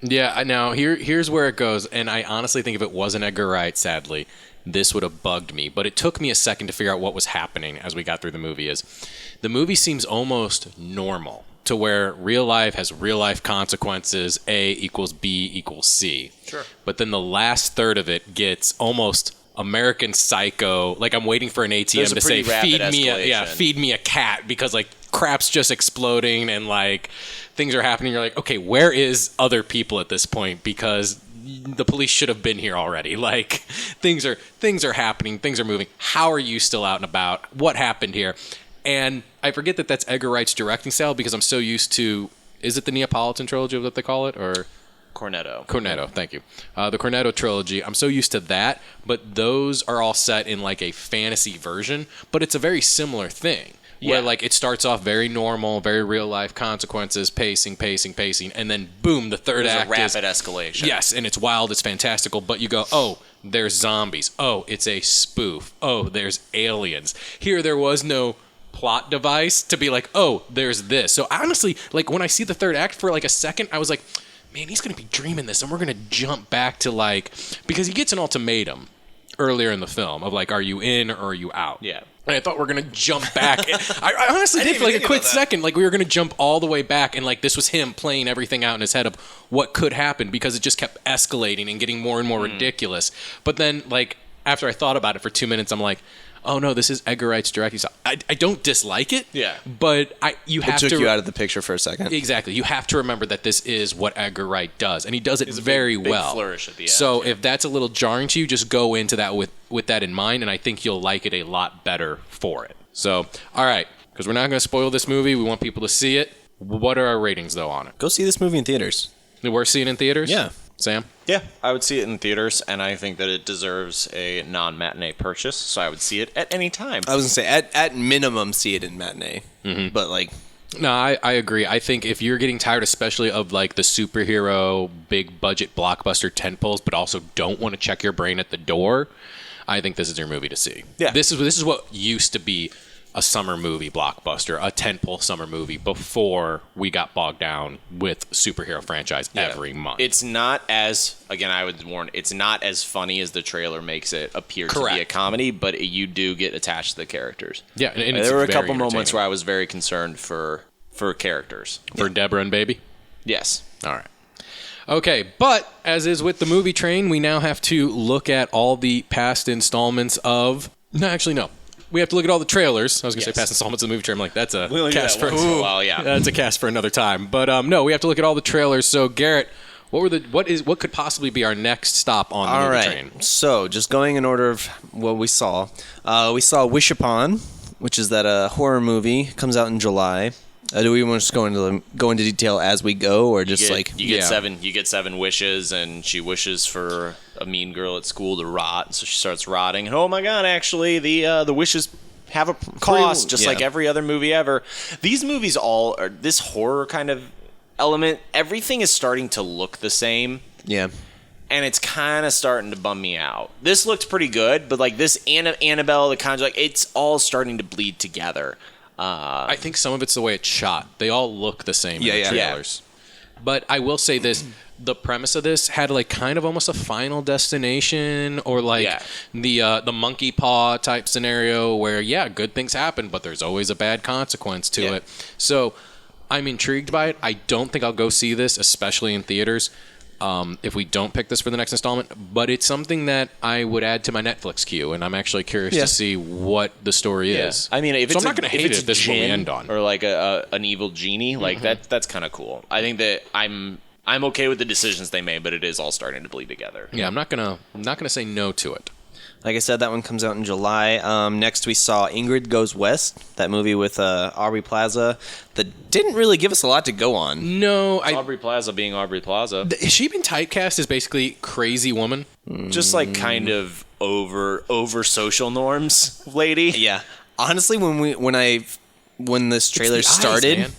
Yeah. Now here's where it goes, and I honestly think if it wasn't Edgar Wright, sadly, this would have bugged me. But it took me a second to figure out what was happening as we got through the movie. The movie seems almost normal to where real life has real life consequences. A equals B equals C. Sure. But then the last third of it gets almost American Psycho. Like I'm waiting for an ATM to say, feed me a cat, because like crap's just exploding and like things are happening. You're like, okay, where is other people at this point? Because the police should have been here already. Like things are happening, things are moving. How are you still out and about? What happened here? And I forget that that's Edgar Wright's directing style because I'm so used to, is it the Neapolitan trilogy that they call it, or Cornetto, thank you. The Cornetto trilogy, I'm so used to that, but those are all set in like a fantasy version, but it's a very similar thing. Where like it starts off very normal, very real life consequences, pacing, and then boom, the third act is a rapid escalation. Yes, and it's wild, it's fantastical, but you go, oh, there's zombies. Oh, it's a spoof. Oh, there's aliens. Here there was no plot device to be like, oh, there's this. So honestly, like when I see the third act for like a second, I was like, man, he's going to be dreaming this, and we're going to jump back to like, because he gets an ultimatum earlier in the film of like, are you in or are you out? Yeah. And I thought we were going to jump back. I honestly did for like a quick second, like we were going to jump all the way back, and like this was him playing everything out in his head of what could happen, because it just kept escalating and getting more and more ridiculous. But then like after I thought about it for 2 minutes, I'm like, oh no, this is Edgar Wright's directing style. I don't dislike it, but it took you out of the picture for a second. Exactly. You have to remember that this is what Edgar Wright does, and he does it very well. Big flourish at the end. So if that's a little jarring to you, just go into that with that in mind, and I think you'll like it a lot better for it. So, all right, because we're not going to spoil this movie. We want people to see it. What are our ratings, though, on it? Go see this movie in theaters. We're seeing it in theaters? Yeah. Sam? Yeah, I would see it in theaters, and I think that it deserves a non-matinee purchase, so I would see it at any time. I was going to say, at minimum, see it in matinee. Mm-hmm. But, like, No, I agree. I think if you're getting tired, especially of like the superhero, big budget blockbuster tentpoles, but also don't want to check your brain at the door, I think this is your movie to see. Yeah. This is what used to be a summer movie blockbuster, a tentpole summer movie before we got bogged down with superhero franchise every month. It's not as, again, I would warn, it's not as funny as the trailer makes it appear to be a comedy, but you do get attached to the characters. Yeah, and it's there were a very couple moments entertaining. where I was very concerned for characters. For Deborah and Baby? Yes. All right. Okay, but as is with the movie train, we now have to look at all the past installments of... No, actually, no. We have to look at all the trailers. I was going to say past installments of the movie train. I'm like, that's a cast for... That's a cast for another time. But no, we have to look at all the trailers. So, Garrett, what could possibly be our next stop on the movie train? So, just going in order of what we saw. We saw Wish Upon, which is that horror movie. Comes out in July. Do we want to just go into detail as we go, or just you get 7 wishes, and she wishes for a mean girl at school to rot, so she starts rotting. And oh my god, actually, the wishes have a cost, just like every other movie ever. These movies all are this horror kind of element. Everything is starting to look the same. Yeah. And it's kind of starting to bum me out. This looked pretty good, but like this Annabelle, the Conjuring, it's all starting to bleed together. I think some of it's the way it's shot. They all look the same in the trailers. Yeah. But I will say this. The premise of this had like kind of almost a Final Destination or like the monkey paw type scenario where, good things happen, but there's always a bad consequence to it. So I'm intrigued by it. I don't think I'll go see this, especially in theaters. If we don't pick this for the next installment, but it's something that I would add to my Netflix queue, and I'm actually curious to see what the story is. I mean, I'm not going to hate it if this is what we end on, or like an evil genie, like that's kind of cool. I think that I'm okay with the decisions they made, but it is all starting to bleed together. Yeah, I'm not gonna say no to it. Like I said, that one comes out in July. Next, we saw Ingrid Goes West, that movie with Aubrey Plaza that didn't really give us a lot to go on. No, Aubrey Plaza being Aubrey Plaza. Has she been typecast as basically crazy woman? Just like kind of over social norms, lady. Yeah. Honestly, when this trailer started,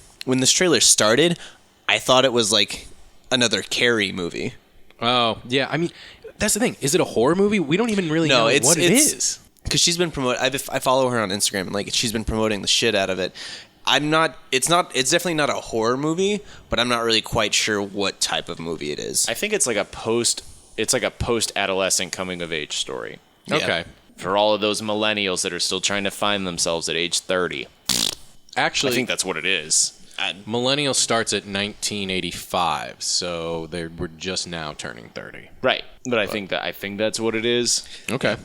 I thought it was like another Carrie movie. Oh, yeah. I mean, that's the thing. Is it a horror movie? We don't even really know what it is. Because she's been promoting. I follow her on Instagram, and like she's been promoting the shit out of it. It's definitely not a horror movie, but I'm not really quite sure what type of movie it is. I think it's like a post-adolescent coming of age story. Yeah. Okay. For all of those millennials that are still trying to find themselves at age 30. Actually, I think that's what it is. Millennial starts at 1985, so we're just now turning 30. Right, but I think that's what it is. Okay.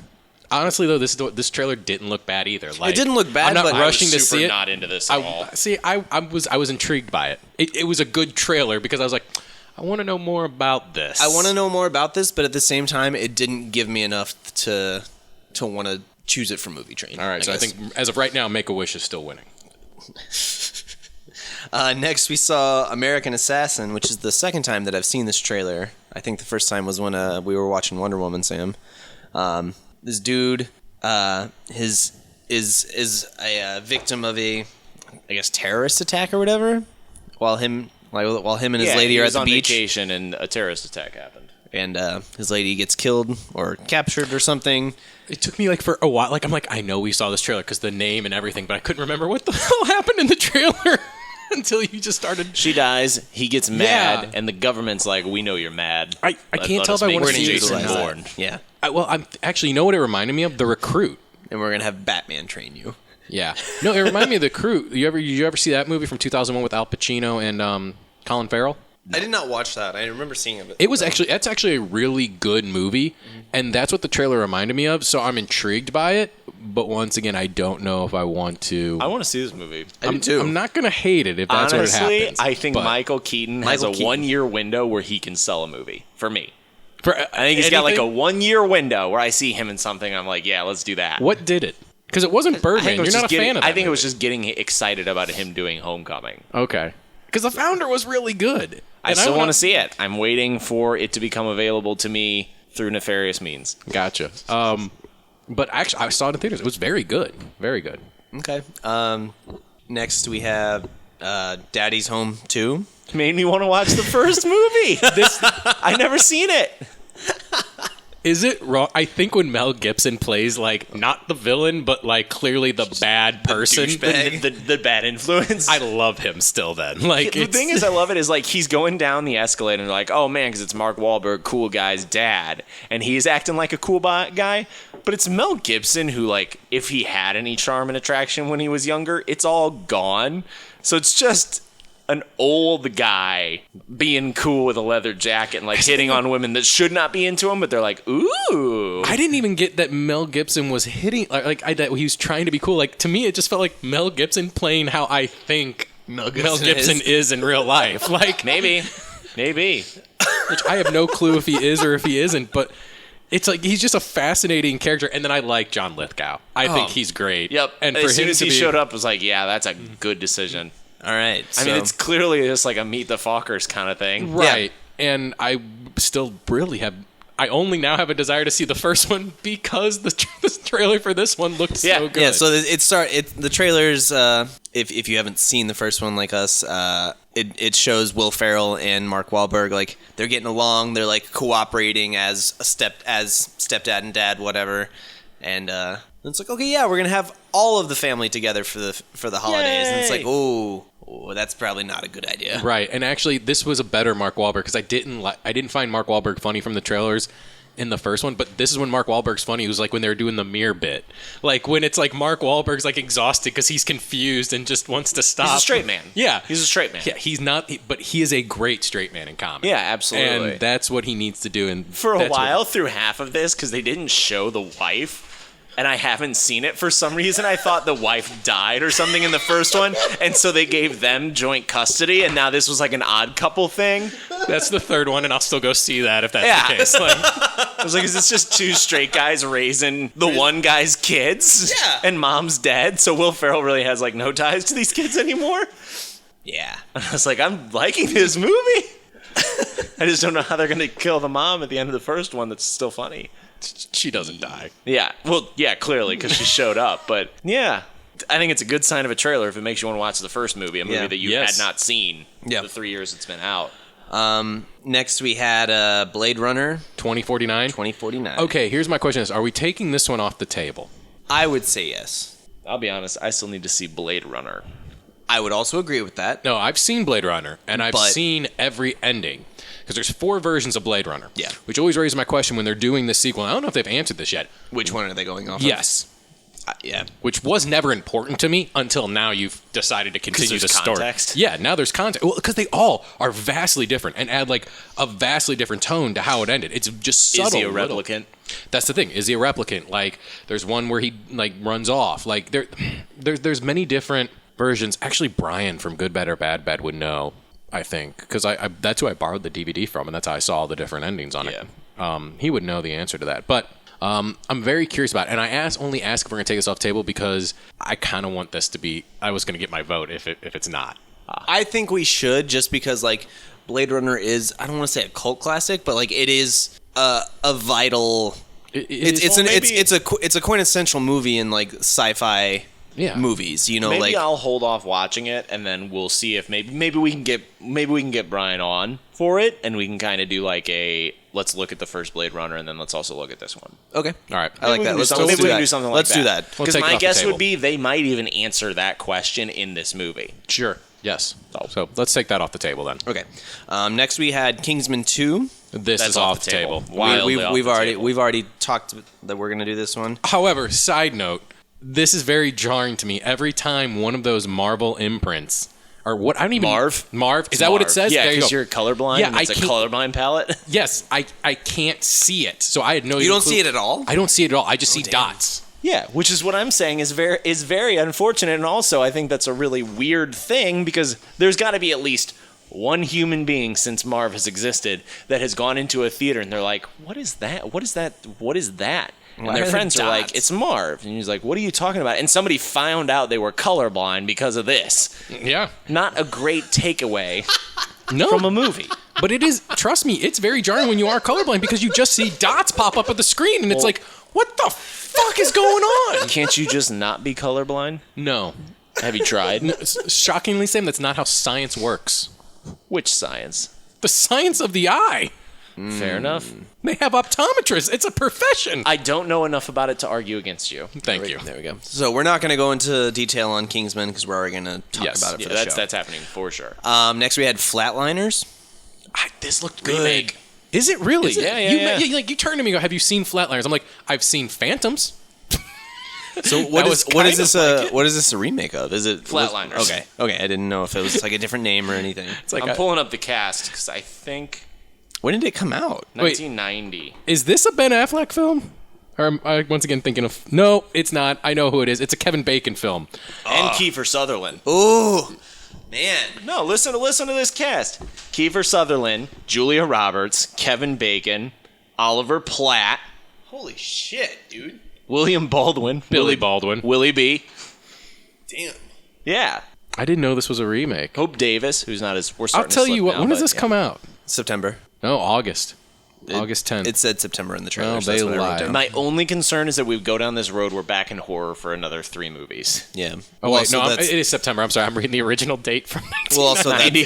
Honestly, though, this trailer didn't look bad either. Like, it didn't look bad. I'm not but rushing I was to see it. Not into this at all. See, I was intrigued by it. It was a good trailer because I was like, I want to know more about this. I want to know more about this, but at the same time, it didn't give me enough to want to choose it for Movie Train. All right, I think as of right now, Make-A-Wish is still winning. Next, we saw American Assassin, which is the second time that I've seen this trailer. I think the first time was when we were watching Wonder Woman, Sam. This dude is a victim of a, I guess, terrorist attack or whatever. While him and his lady are at the beach. On vacation and a terrorist attack happened. And his lady gets killed or captured or something. It took me like for a while. Like I'm like, I know we saw this trailer because the name and everything, but I couldn't remember what the hell happened in the trailer until you just started. She dies. He gets mad, and the government's like, "We know you're mad." I can't tell if I want to see Jason Bourne. Yeah. I'm actually, you know what it reminded me of? The Recruit. And we're gonna have Batman train you. Yeah. No, it reminded me of The Recruit. Did you ever see that movie from 2001 with Al Pacino and Colin Farrell? No. I did not watch that. I remember seeing it. That's actually a really good movie, and that's what the trailer reminded me of. So I'm intrigued by it, but once again, I don't know if I want to. I want to see this movie. I do too. I'm not going to hate it if that's Honestly, what happens. I think Michael Keaton has a 1-year window where he can sell a movie for me. I think he's got like a 1-year window where I see him in something. I'm like, yeah, let's do that. What did it? Because it wasn't Birdman. You're not a fan of that. I think movie. it was just getting excited about him doing Homecoming. Okay. Because The Founder was really good. I still want to see it. I'm waiting for it to become available to me through nefarious means. Gotcha. But actually, I saw it in theaters. It was very good. Very good. Okay. Next, we have Daddy's Home 2. Made me want to watch the first movie. I never seen it. Is it wrong? I think when Mel Gibson plays, like, not the villain, but, like, clearly the bad person. The bad influence. I love him still then. Like, the thing is, I love it is, like, he's going down the escalator and they're like, oh, man, because it's Mark Wahlberg, cool guy's dad. And he's acting like a cool guy. But it's Mel Gibson who, like, if he had any charm and attraction when he was younger, it's all gone. So it's just an old guy being cool with a leather jacket and like hitting on women that should not be into him, but they're like, ooh. I didn't even get that Mel Gibson was hitting, that he was trying to be cool. Like, to me, it just felt like Mel Gibson playing how I think Mel Gibson is in real life. Like, maybe. Which I have no clue if he is or if he isn't, but it's like he's just a fascinating character. And then I like John Lithgow. I think he's great. Yep. And as for soon him as he showed up, I was like, yeah, that's a good decision. All right. I mean, it's clearly just like a Meet the Fockers kind of thing. Right. Yeah. And I still really I only now have a desire to see the first one because the trailer for this one looked so good. Yeah, so the trailers, if you haven't seen the first one like us, it shows Will Ferrell and Mark Wahlberg, like, they're getting along, they're like cooperating as stepdad and dad, whatever. And it's like, okay, yeah, we're gonna have all of the family together for the holidays. Yay! And it's like, oh, that's probably not a good idea. Right. And actually, this was a better Mark Wahlberg because I didn't find Mark Wahlberg funny from the trailers in the first one, but this is when Mark Wahlberg's funny. It was like when they were doing the mirror bit, like when it's like Mark Wahlberg's like exhausted because he's confused and just wants to stop. He's a straight man. Yeah, he's a straight man. Yeah, he's not, but he is a great straight man in comedy. Yeah, absolutely. And that's what he needs to do. And for a while, through half of this, because they didn't show the wife. And I haven't seen it for some reason. I thought the wife died or something in the first one, and so they gave them joint custody. And now this was like an Odd Couple thing. That's the third one, and I'll still go see that if that's the case. Like, I was like, is this just two straight guys raising the one guy's kids? Yeah. And mom's dead, so Will Ferrell really has like no ties to these kids anymore. Yeah. And I was like, I'm liking this movie. I just don't know how they're gonna kill the mom at the end of the first one. That's still funny. She doesn't die. Yeah. Well, yeah, clearly, because she showed up. But, yeah. I think it's a good sign of a trailer if it makes you want to watch the first movie, a movie that you had not seen the 3 years it's been out. Next, we had Blade Runner 2049. Okay, here's my question. Are we taking this one off the table? I would say yes. I'll be honest. I still need to see Blade Runner. I would also agree with that. No, I've seen Blade Runner, and I've seen every ending. Because there's 4 versions of Blade Runner. Yeah. Which always raises my question when they're doing this sequel. I don't know if they've answered this yet. Which one are they going off of? Yes. Yeah. Which was never important to me until now you've decided to continue the story. Context. Yeah, now there's context. Well, because they all are vastly different and add like a vastly different tone to how it ended. It's just subtle. Is he a replicant? That's the thing. Is he a replicant? Like, there's one where he like runs off. Like there's many different versions. Actually, Brian from Good, Bad, or Bad would know. I think, because I that's who I borrowed the DVD from, and that's how I saw all the different endings on it. He would know the answer to that. But I'm very curious about it, and I only ask if we're going to take this off the table because I kind of want this to be, I was going to get my vote if it's not. I think we should, just because, like, Blade Runner is, I don't want to say a cult classic, but, like, it is a vital... It's a quintessential movie in, like, sci-fi... movies, you know. Maybe like, I'll hold off watching it, and then we'll see if maybe we can get Brian on for it, and we can kind of do like a let's look at the first Blade Runner, and then let's also look at this one. Okay, all right, I like that. Maybe we can do something like that. Let's do that. Because my guess would be they might even answer that question in this movie. Sure. Yes. So let's take that off the table then. Okay. Next we had Kingsman 2. This is off the table. We've already talked that we're gonna do this one. However, side note. This is very jarring to me. Every time one of those Marvel imprints, or what, I don't even... Marv? Is that what it says? Yeah, because you're colorblind, and it's a colorblind palette. Yes, I can't see it, so I had no... You don't see it at all? I don't see it at all. I just see dots. Yeah, which is what I'm saying is very unfortunate, and also I think that's a really weird thing, because there's got to be at least one human being since Marv has existed that has gone into a theater, and they're like, what is that? What is that? What is that? And their friends are like, it's Marv. And he's like, what are you talking about? And somebody found out they were colorblind because of this. Yeah. Not a great takeaway no. from a movie. But it is, trust me, it's very jarring when you are colorblind because you just see dots pop up at the screen and it's like, what the fuck is going on? Can't you just not be colorblind? No. Have you tried? No, shockingly, Sam, that's not how science works. Which science? The science of the eye. Fair enough. They have optometrists. It's a profession. I don't know enough about it to argue against you. Thank you. There we go. So we're not going to go into detail on Kingsman because we're already going to talk about it for the show. That's happening for sure. Next we had Flatliners. This looked good. Remake. Is it really? Yeah, yeah. You turn to me and go, have you seen Flatliners? I'm like, I've seen Phantoms. So what is this a remake of? Is it Flatliners. Okay. I didn't know if it was like a different name or anything. It's like I'm pulling up the cast because I think When did it come out? 1990. Is this a Ben Affleck film? Or am I once again thinking of... No, it's not. I know who it is. It's a Kevin Bacon film. And Kiefer Sutherland. Ooh, man. No, listen to this cast. Kiefer Sutherland, Julia Roberts, Kevin Bacon, Oliver Platt, Holy shit, dude. William Baldwin, Billy Baldwin. Willie B. Damn. Yeah. I didn't know this was a remake. Hope Davis, who's not as... We're I'll starting tell to you slip what. now, When does but this yeah. come out? September. No, August. August 10th. It said September in the trailer. Oh, so that's they what I wrote lied. down. My only concern is that we go down this road, we're back in horror for another 3 movies. Yeah. Oh, Well, wait. so No, that's- it is September. I'm sorry. I'm reading the original date from Well, also that. 90.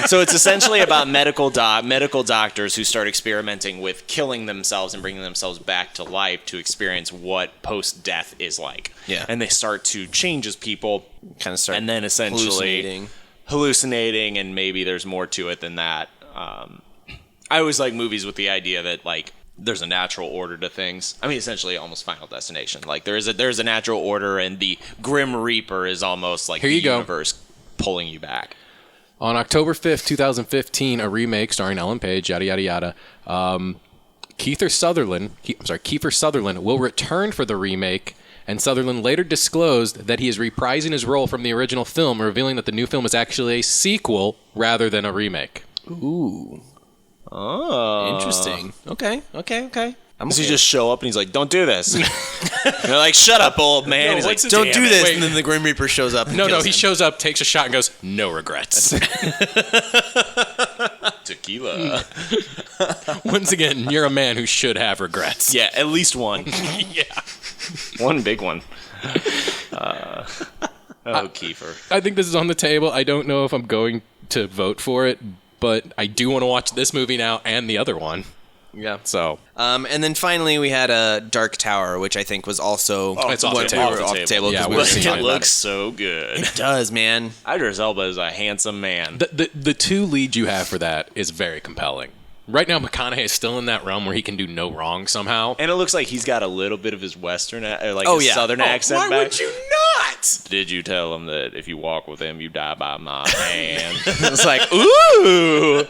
So it's essentially about medical doctors who start experimenting with killing themselves and bringing themselves back to life to experience what post-death is like. Yeah. And they start to change as people, kind of start and then essentially hallucinating. and maybe there's more to it than that. I always like movies with the idea that like there's a natural order to things. I mean, essentially, almost Final Destination. Like there's a natural order, and the Grim Reaper is almost like Here the you go. universe pulling you back. On October 5th, 2015, a remake starring Ellen Page, yada, yada, yada. Kiefer Sutherland will return for the remake, and Sutherland later disclosed that he is reprising his role from the original film, revealing that the new film is actually a sequel rather than a remake. Ooh. Oh, Interesting. Okay. Does he just show up and he's like, "Don't do this"? They're like, "Shut up, old man." No, He's like, what's his- Don't Damn do it. this. Wait. And then the Grim Reaper shows up. And No, kills he him. shows up, takes a shot, and goes, "No regrets." "Tequila." Once again, you're a man who should have regrets. Yeah, at least one. Yeah. One big one. Kiefer. I think this is on the table. I don't know if I'm going to vote for it, but I do want to watch this movie now and the other one. Yeah. So, And then finally we had a Dark Tower, which I think was also it's off the what we table. were off the table Yeah, because we we're were seeing talking It about looks it. so good. It does, man. Idris Elba is a handsome man. the two leads you have for that is very compelling. Right now, McConaughey is still in that realm where he can do no wrong somehow. And it looks like he's got a little bit of his western, or like Oh, his yeah. southern accent Why back. would you not? Did you tell him that if you walk with him, you die by my hand? It's like, ooh,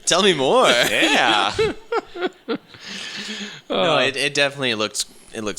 Tell me more. yeah. No, it definitely looks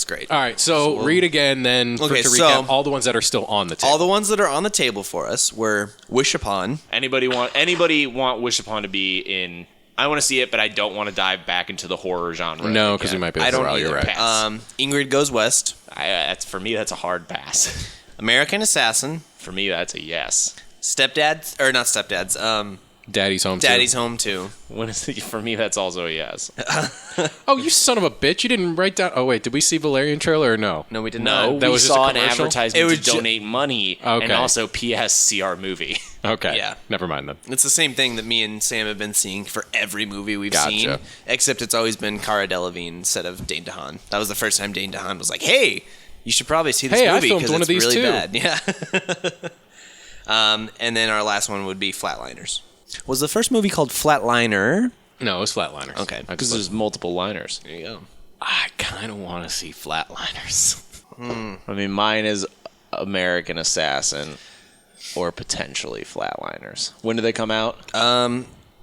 great. All right, so read again then Okay, to so- recap all the ones that are still on the table. All the ones that are on the table for us were Wish Upon. Anybody want Wish Upon to be in? I want to see it, but I don't want to dive back into the horror genre. No, because we might be able I to don't corral you either. right. Pass. Ingrid Goes West. That's for me. That's a hard pass. American Assassin. For me, that's a yes. Stepdads, or not Stepdads. Daddy's Home Daddy's 2. Home too. For me, that's also a yes. Oh, you son of a bitch. You didn't write down... Oh, wait, did we see Valerian trailer or no? No, we did No, not. That we was just saw a an commercial? advertisement It was to donate money, Okay. and also P.S. see our movie. Okay. Yeah. Never mind then. It's the same thing that me and Sam have been seeing for every movie we've Gotcha. seen, except it's always been Cara Delevingne instead of Dane DeHaan. That was the first time Dane DeHaan was like, "Hey, you should probably see this Hey, I movie filmed because one it's of these really too." bad." Yeah. And then our last one would be Flatliners. Was the first movie called Flatliner? No, it's Flatliners. Okay. Because there's multiple liners. There you go. I kind of want to see Flatliners. I mean, mine is American Assassin or potentially Flatliners. When do they come out?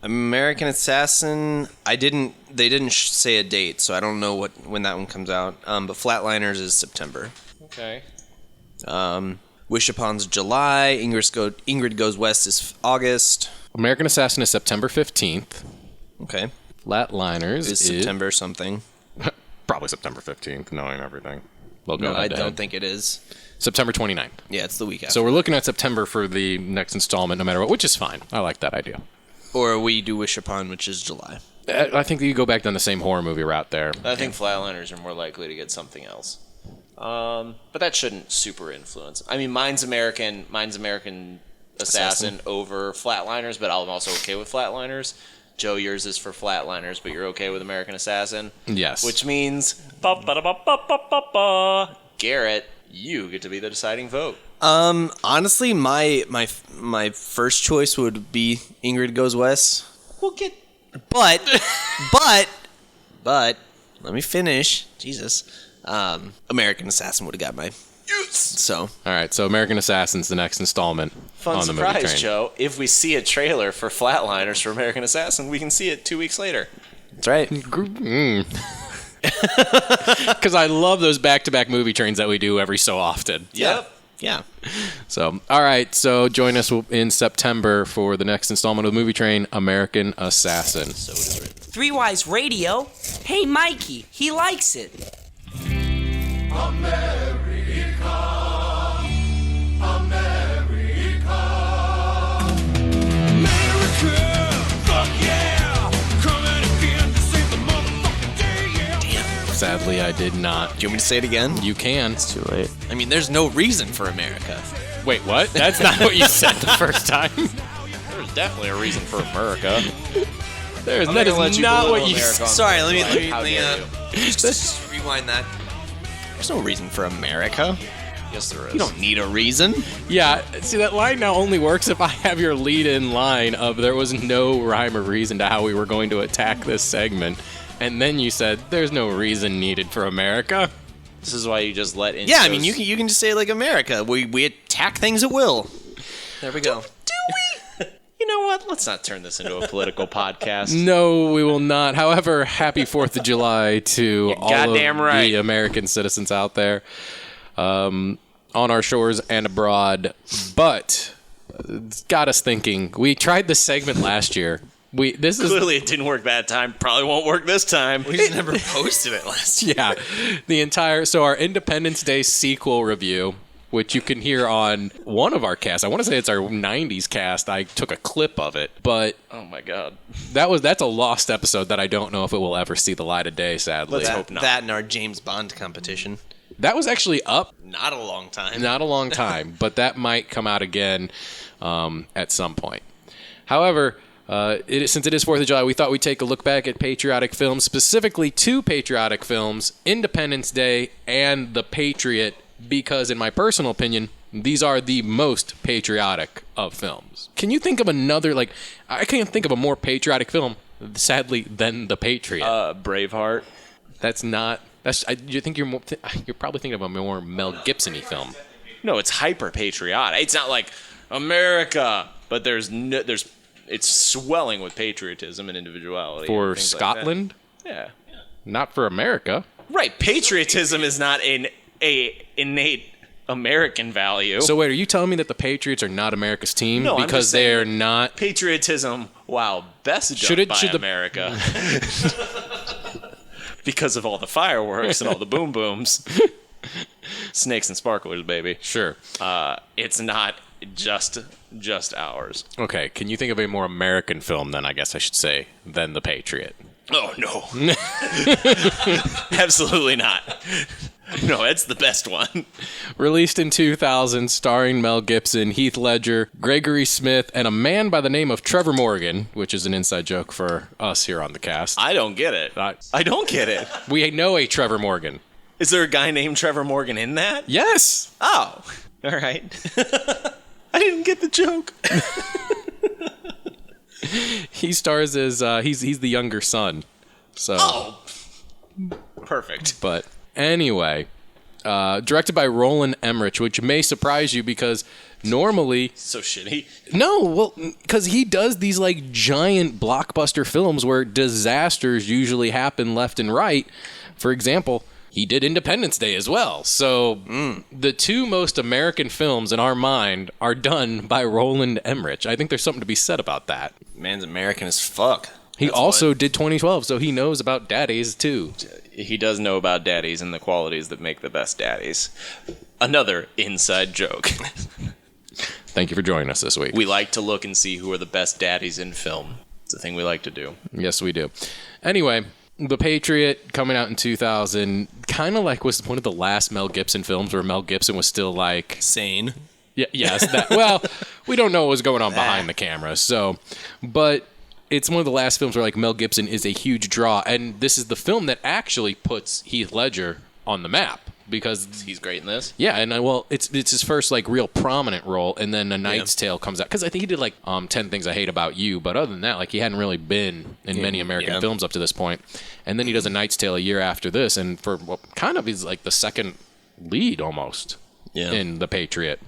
American Assassin. They didn't say a date, so I don't know when that one comes out. But Flatliners is September. Okay. Wish Upon's July. Ingrid Goes West is August. American Assassin is September 15th. Okay. Flatliners Is September something? Probably September 15th, knowing everything. They'll No, go I head to don't head. think it is. September 29th. Yeah, it's the week after. So we're looking at September for the next installment, no matter what, which is fine. I like that idea. Or we do Wish Upon, which is July. I think that you go back down the same horror movie route there. I think Flatliners are more likely to get something else. But that shouldn't super influence. I mean, mine's American Assassin over Flatliners, but I'm also okay with Flatliners. Joe, yours is for Flatliners, but you're okay with American Assassin? Yes. Which means, Garrett, you get to be the deciding vote. Honestly, my first choice would be Ingrid Goes West. But let me finish. Jesus. American Assassin would have got my. So. All right, so American Assassin's the next installment Fun on the movie surprise, train. Joe. If we see a trailer for Flatliners for American Assassin, we can see it 2 weeks later. That's right. Because I love those back-to-back movie trains that we do every so often. Yep. Yeah. So, all right, so join us in September for the next installment of the movie train, American Assassin. So it is written. Three Wise Radio. Hey, Mikey, he likes it. Sadly, I did not. Do you want me to say it again? You can. It's too late. I mean, there's no reason for America. Wait, what? That's not what you said the first time. There's definitely a reason for America. That is not what you said. Sorry, let me How just rewind that. There's no reason for America. Yes, there is. You don't need a reason. Yeah, see, that line now only works if I have your lead-in line of there was no rhyme or reason to how we were going to attack this segment. And then you said, there's no reason needed for America. This is why you just let in. Yeah, I mean, you can just say like America. We attack things at will. There we go. Do we? You know what? Let's not turn this into a political podcast. No, we will not. However, happy 4th of July to all of the American citizens out there on our shores and abroad. But it's got us thinking. We tried this segment last year. Clearly it didn't work that time. Probably won't work this time. We just never posted it last year. Yeah. So our Independence Day sequel review, which you can hear on one of our casts. I want to say it's our 90s cast. I took a clip of it, but oh my god. That's a lost episode that I don't know if it will ever see the light of day, sadly. Let's hope not. That and our James Bond competition. That was actually up. Not a long time, but that might come out again at some point. However, since it is 4th of July, we thought we'd take a look back at patriotic films, specifically 2 patriotic films, Independence Day and The Patriot, because in my personal opinion, these are the most patriotic of films. Can you think of another, I can't think of a more patriotic film, sadly, than The Patriot. Braveheart. You're probably thinking of a more Mel Gibson-y film. No, it's hyper patriotic. It's not like America, but it's swelling with patriotism and individuality. For and Scotland? Like yeah. Not for America. Right. Patriotism is not an innate American value. So wait, are you telling me that the Patriots are not America's team? No, because they're not patriotism, best done by America. Because of all the fireworks and all the boom booms. Snakes and sparklers, baby. Sure. It's not just ours. Okay, can you think of a more American film then, I guess I should say, than The Patriot? Oh, no. Absolutely not. No, it's the best one. Released in 2000, starring Mel Gibson, Heath Ledger, Gregory Smith, and a man by the name of Trevor Morgan, which is an inside joke for us here on the cast. I don't get it. I don't get it. We know a Trevor Morgan. Is there a guy named Trevor Morgan in that? Yes. Oh, all right. I didn't get the joke. He stars as he's the younger son. So perfect. But anyway, directed by Roland Emmerich, which may surprise you because normally so shitty. No, well, because he does these giant blockbuster films where disasters usually happen left and right. For example, he did Independence Day as well. So the 2 most American films in our mind are done by Roland Emmerich. I think there's something to be said about that. Man's American as fuck. He also did 2012, so he knows about daddies too. He does know about daddies and the qualities that make the best daddies. Another inside joke. Thank you for joining us this week. We like to look and see who are the best daddies in film. It's a thing we like to do. Yes, we do. Anyway, The Patriot coming out in 2000, kind of like was one of the last Mel Gibson films where Mel Gibson was still like Sane. Yeah, yes. Well, we don't know what was going on behind the camera. So, but it's one of the last films where like Mel Gibson is a huge draw, and this is the film that actually puts Heath Ledger on the map because he's great in this. Yeah, and it's his first like real prominent role, and then A Knight's Tale comes out because I think he did like 10 Things I Hate About You, but other than that, like he hadn't really been in many American films up to this point. And then he does A Knight's Tale a year after this, and for what kind of is like the second lead almost in The Patriot.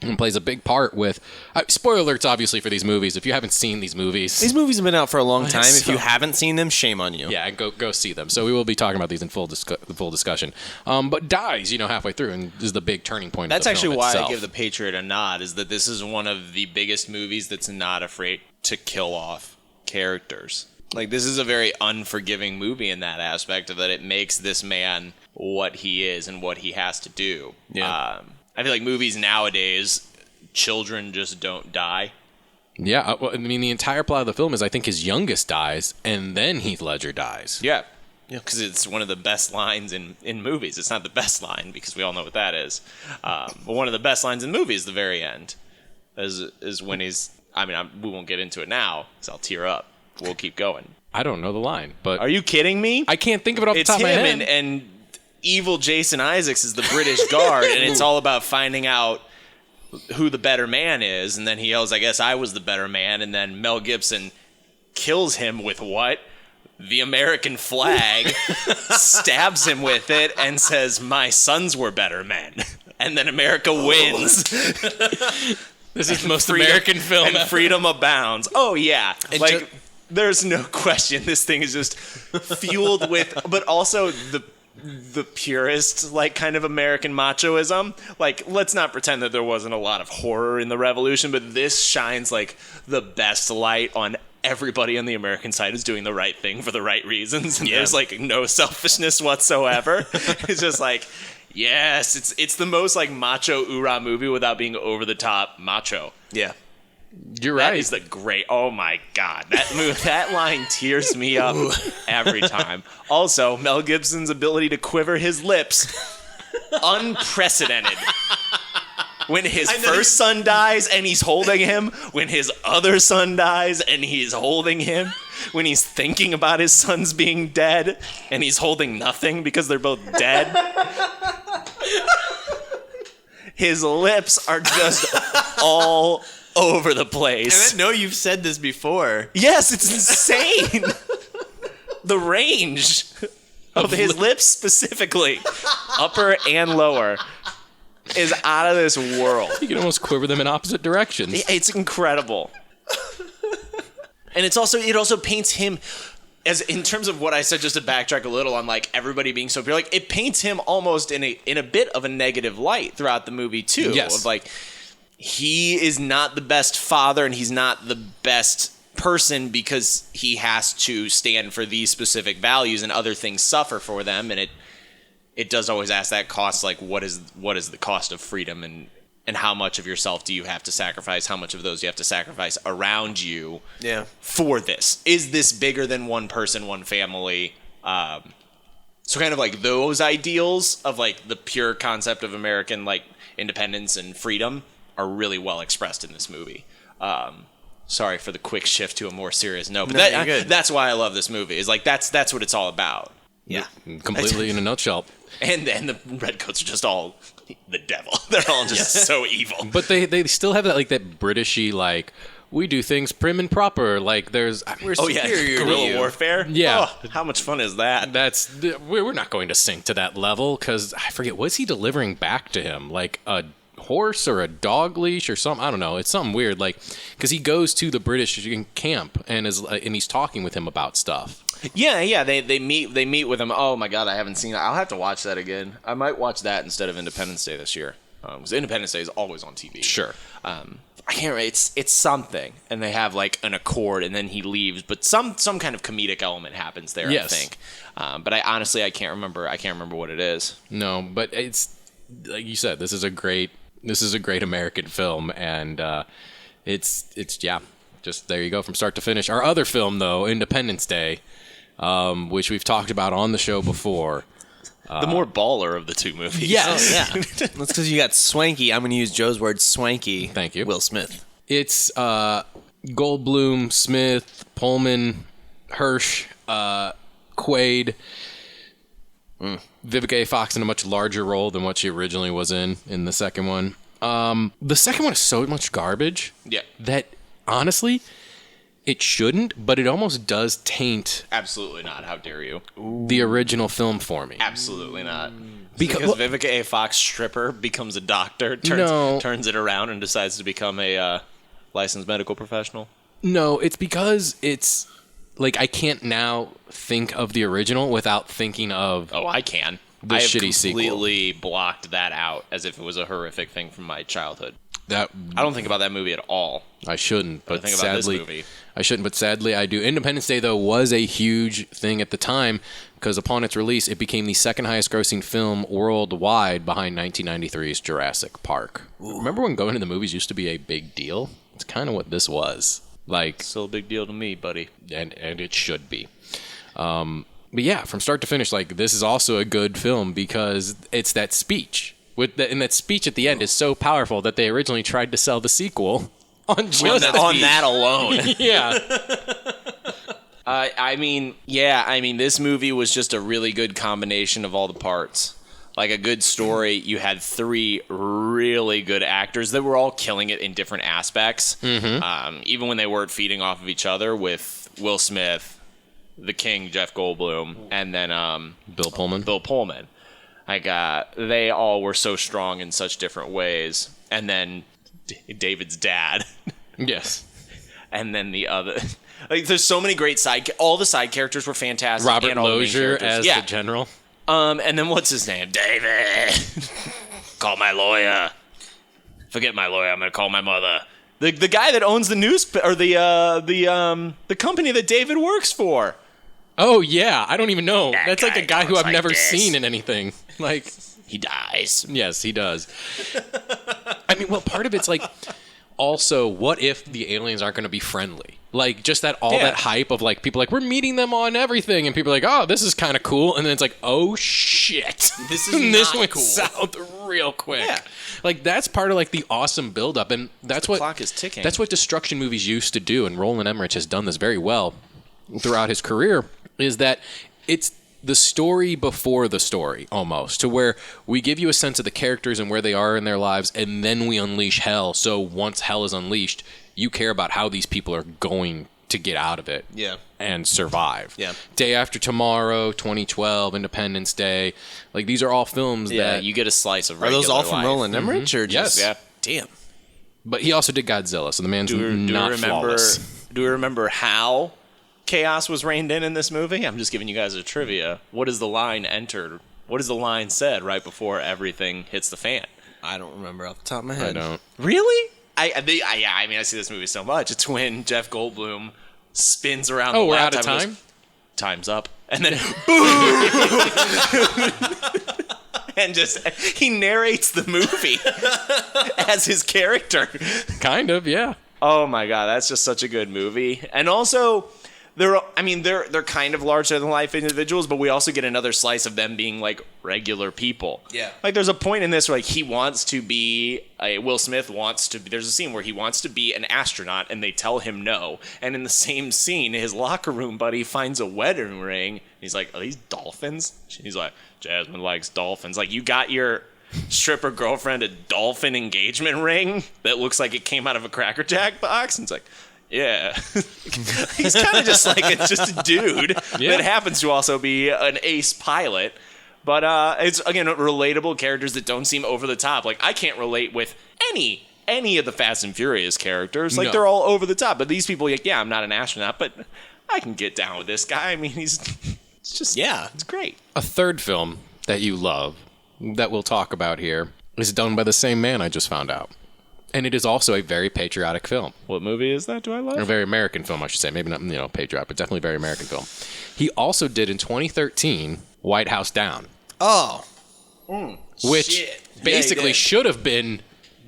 And plays a big part with spoiler alerts obviously for these movies. If you haven't seen these movies have been out for a long time. If you haven't seen them, shame on you. Yeah, go see them. So we will be talking about these in full discussion. But dies halfway through and is the big turning point. That's of the actually film why itself. I give The Patriot a nod, is that this is one of the biggest movies that's not afraid to kill off characters. Like, this is a very unforgiving movie in that aspect of that it makes this man what he is and what he has to do. Yeah. I feel like movies nowadays, children just don't die. Yeah, well, I mean, the entire plot of the film is I think his youngest dies, and then Heath Ledger dies. Yeah, because it's one of the best lines in movies. It's not the best line, because we all know what that is. But one of the best lines in movies, the very end, is when he's... I mean, we won't get into it now, because I'll tear up. We'll keep going. I don't know the line, but... Are you kidding me? I can't think of it off the top of my head. It's him, and evil Jason Isaacs is the British guard, and it's all about finding out who the better man is, and then he yells, I guess I was the better man, and then Mel Gibson kills him with what? The American flag, stabs him with it, and says, my sons were better men. And then America wins. This is the most American film and ever. Freedom abounds. Oh, yeah. Like, there's no question this thing is just fueled with, but also the purest, like, kind of American machoism. Like, let's not pretend that there wasn't a lot of horror in the Revolution, but this shines, like, the best light on everybody on the American side is doing the right thing for the right reasons. And there's, like, no selfishness whatsoever. It's just like, yes, it's the most, like, macho oorah movie without being over-the-top macho. Yeah. You're right. That is the great. Oh my God, that line tears me up every time. Also, Mel Gibson's ability to quiver his lips, unprecedented. When his first son dies and he's holding him, when his other son dies and he's holding him, when he's thinking about his sons being dead and he's holding nothing because they're both dead. His lips are just all over the place. And I know you've said this before. Yes, it's insane. The range of his lips specifically, upper and lower, is out of this world. You can almost quiver them in opposite directions. It's incredible. And it also paints him as, in terms of what I said, just to backtrack a little on like everybody being so pure, like it paints him almost in a bit of a negative light throughout the movie too. Yes. Of like, he is not the best father and he's not the best person because he has to stand for these specific values and other things suffer for them. And it does always ask that cost, like what is the cost of freedom and how much of yourself do you have to sacrifice? How much of those you have to sacrifice around you for this? Is this bigger than one person, one family? So kind of like those ideals of like the pure concept of American like independence and freedom are really well expressed in this movie. Sorry for the quick shift to a more serious note, but that's why I love this movie. Is like that's what it's all about. Yeah, completely in a nutshell. And the redcoats are just all the devil. They're all just so evil. But they still have that like that Britishy like we do things prim and proper. Like there's guerrilla warfare. Yeah, how much fun is that? We're not going to sink to that level because I forget what's he delivering back to him, like a horse or a dog leash or something. I don't know. It's something weird, like because he goes to the British camp and he's talking with him about stuff. Yeah. They meet with him. Oh my God, I haven't seen it. I'll have to watch that again. I might watch that instead of Independence Day this year because Independence Day is always on TV. Sure. I can't remember. It's something, and they have like an accord, and then he leaves. But some kind of comedic element happens there. Yes. I think. But I can't remember. I can't remember what it is. No, but it's like you said. This is a great American film, and it's just there you go from start to finish. Our other film though, Independence Day, which we've talked about on the show before. The more baller of the two movies. Yes. Yeah. That's because you got swanky. I'm going to use Joe's word, swanky. Thank you. Will Smith. It's Goldblum, Smith, Pullman, Hirsch, Quaid, Vivica A. Fox in a much larger role than what she originally was in the second one. The second one is so much garbage that, honestly, it shouldn't, but it almost does taint Absolutely not. How dare you? the original film for me. Absolutely not. Because- Because Vivica A. Fox, stripper, becomes a doctor, turns it around, and decides to become a licensed medical professional. No, it's because it's like I can't now think of the original without thinking of Oh, I can. The I have shitty sequel. completely blocked that out as if it was a horrific thing from my childhood. that. I don't think about that movie at all. I shouldn't, but think about this sadly, movie. I shouldn't, but sadly, I do. Independence Day, though, was a huge thing at the time because upon its release, it became the second highest-grossing film worldwide behind 1993's Jurassic Park. Remember when going to the movies used to be a big deal? It's kind of what this was. Like, Still a big deal to me, buddy. and it should be. But yeah, from start to finish, like this is also a good film because it's that speech. And that speech at the end is so powerful that they originally tried to sell the sequel on just on that alone. yeah. I mean, this movie was just a really good combination of all the parts. Like a good story, you had three really good actors that were all killing it in different aspects. Even when they weren't feeding off of each other, with Will Smith, the King, Jeff Goldblum, and then Bill Pullman. Like they all were so strong in such different ways. And then David's dad. Yes. And then the other. Like, there's so many great all the side characters were fantastic. Robert and all the main Lozier characters. as the general. And then what's his name? David. Call my lawyer. Forget my lawyer. I'm gonna call my mother. The guy that owns the the company that David works for. Oh yeah, I don't even know. That That's like a guy guy who looks I've like never this. seen in anything. Like He dies. yes, he does. I mean, well, part of it's like also, what if the aliens aren't going to be friendly? Like, just that that hype of like people like we're meeting them on everything, and people are like, oh, this is kind of cool, and then it's like, oh shit, This is this not went cool. south real quick. Yeah. Like that's part of like the awesome buildup, and that's what clock is ticking. That's what destruction movies used to do, and Roland Emmerich has done this very well throughout his career. Is that it's the story before the story, almost, to where we give you a sense of the characters and where they are in their lives, and then we unleash hell. So once hell is unleashed, you care about how these people are going to get out of it and survive. Yeah. Day After Tomorrow, 2012, Independence Day. Like, these are all films that... you get a slice of Are those all from life. Roland Emmerich? Or Yes. just, Yeah. Damn. But he also did Godzilla, so the man's not flawless. Do we remember how chaos was reined in this movie? I'm just giving you guys a trivia. What is the line entered? What is the line said right before everything hits the fan? I don't remember off the top of my I head. don't. Really? I mean, I see this movie so much. It's when Jeff Goldblum spins around. Oh, the we're out of laptop and time? goes, time's up, and then boom, and just he narrates the movie as his character. Kind of, yeah. Oh my god, that's just such a good movie. And also, they're kind of larger than life individuals, but we also get another slice of them being like regular people. Yeah. Like there's a point in this where like he wants to be Will Smith wants to be, there's a scene where he wants to be an astronaut and they tell him no. And in the same scene, his locker room buddy finds a wedding ring. He's like, "Are these dolphins?" He's like, "Jasmine likes dolphins." Like, you got your stripper girlfriend a dolphin engagement ring that looks like it came out of a Cracker Jack box, and it's like, yeah. He's kind of just like just a dude that happens to also be an ace pilot. But it's, again, relatable characters that don't seem over the top. Like, I can't relate with any of the Fast and Furious characters. Like, they're all over the top. But these people, like, yeah, I'm not an astronaut, but I can get down with this guy. I mean, it's just, it's great. A third film that you love that we'll talk about here is done by the same man, I just found out. And it is also a very patriotic film. What movie is that? Do I love? A very American film, I should say. Maybe not, patriotic, but definitely a very American film. He also did in 2013 White House Down. Oh. Which basically should have been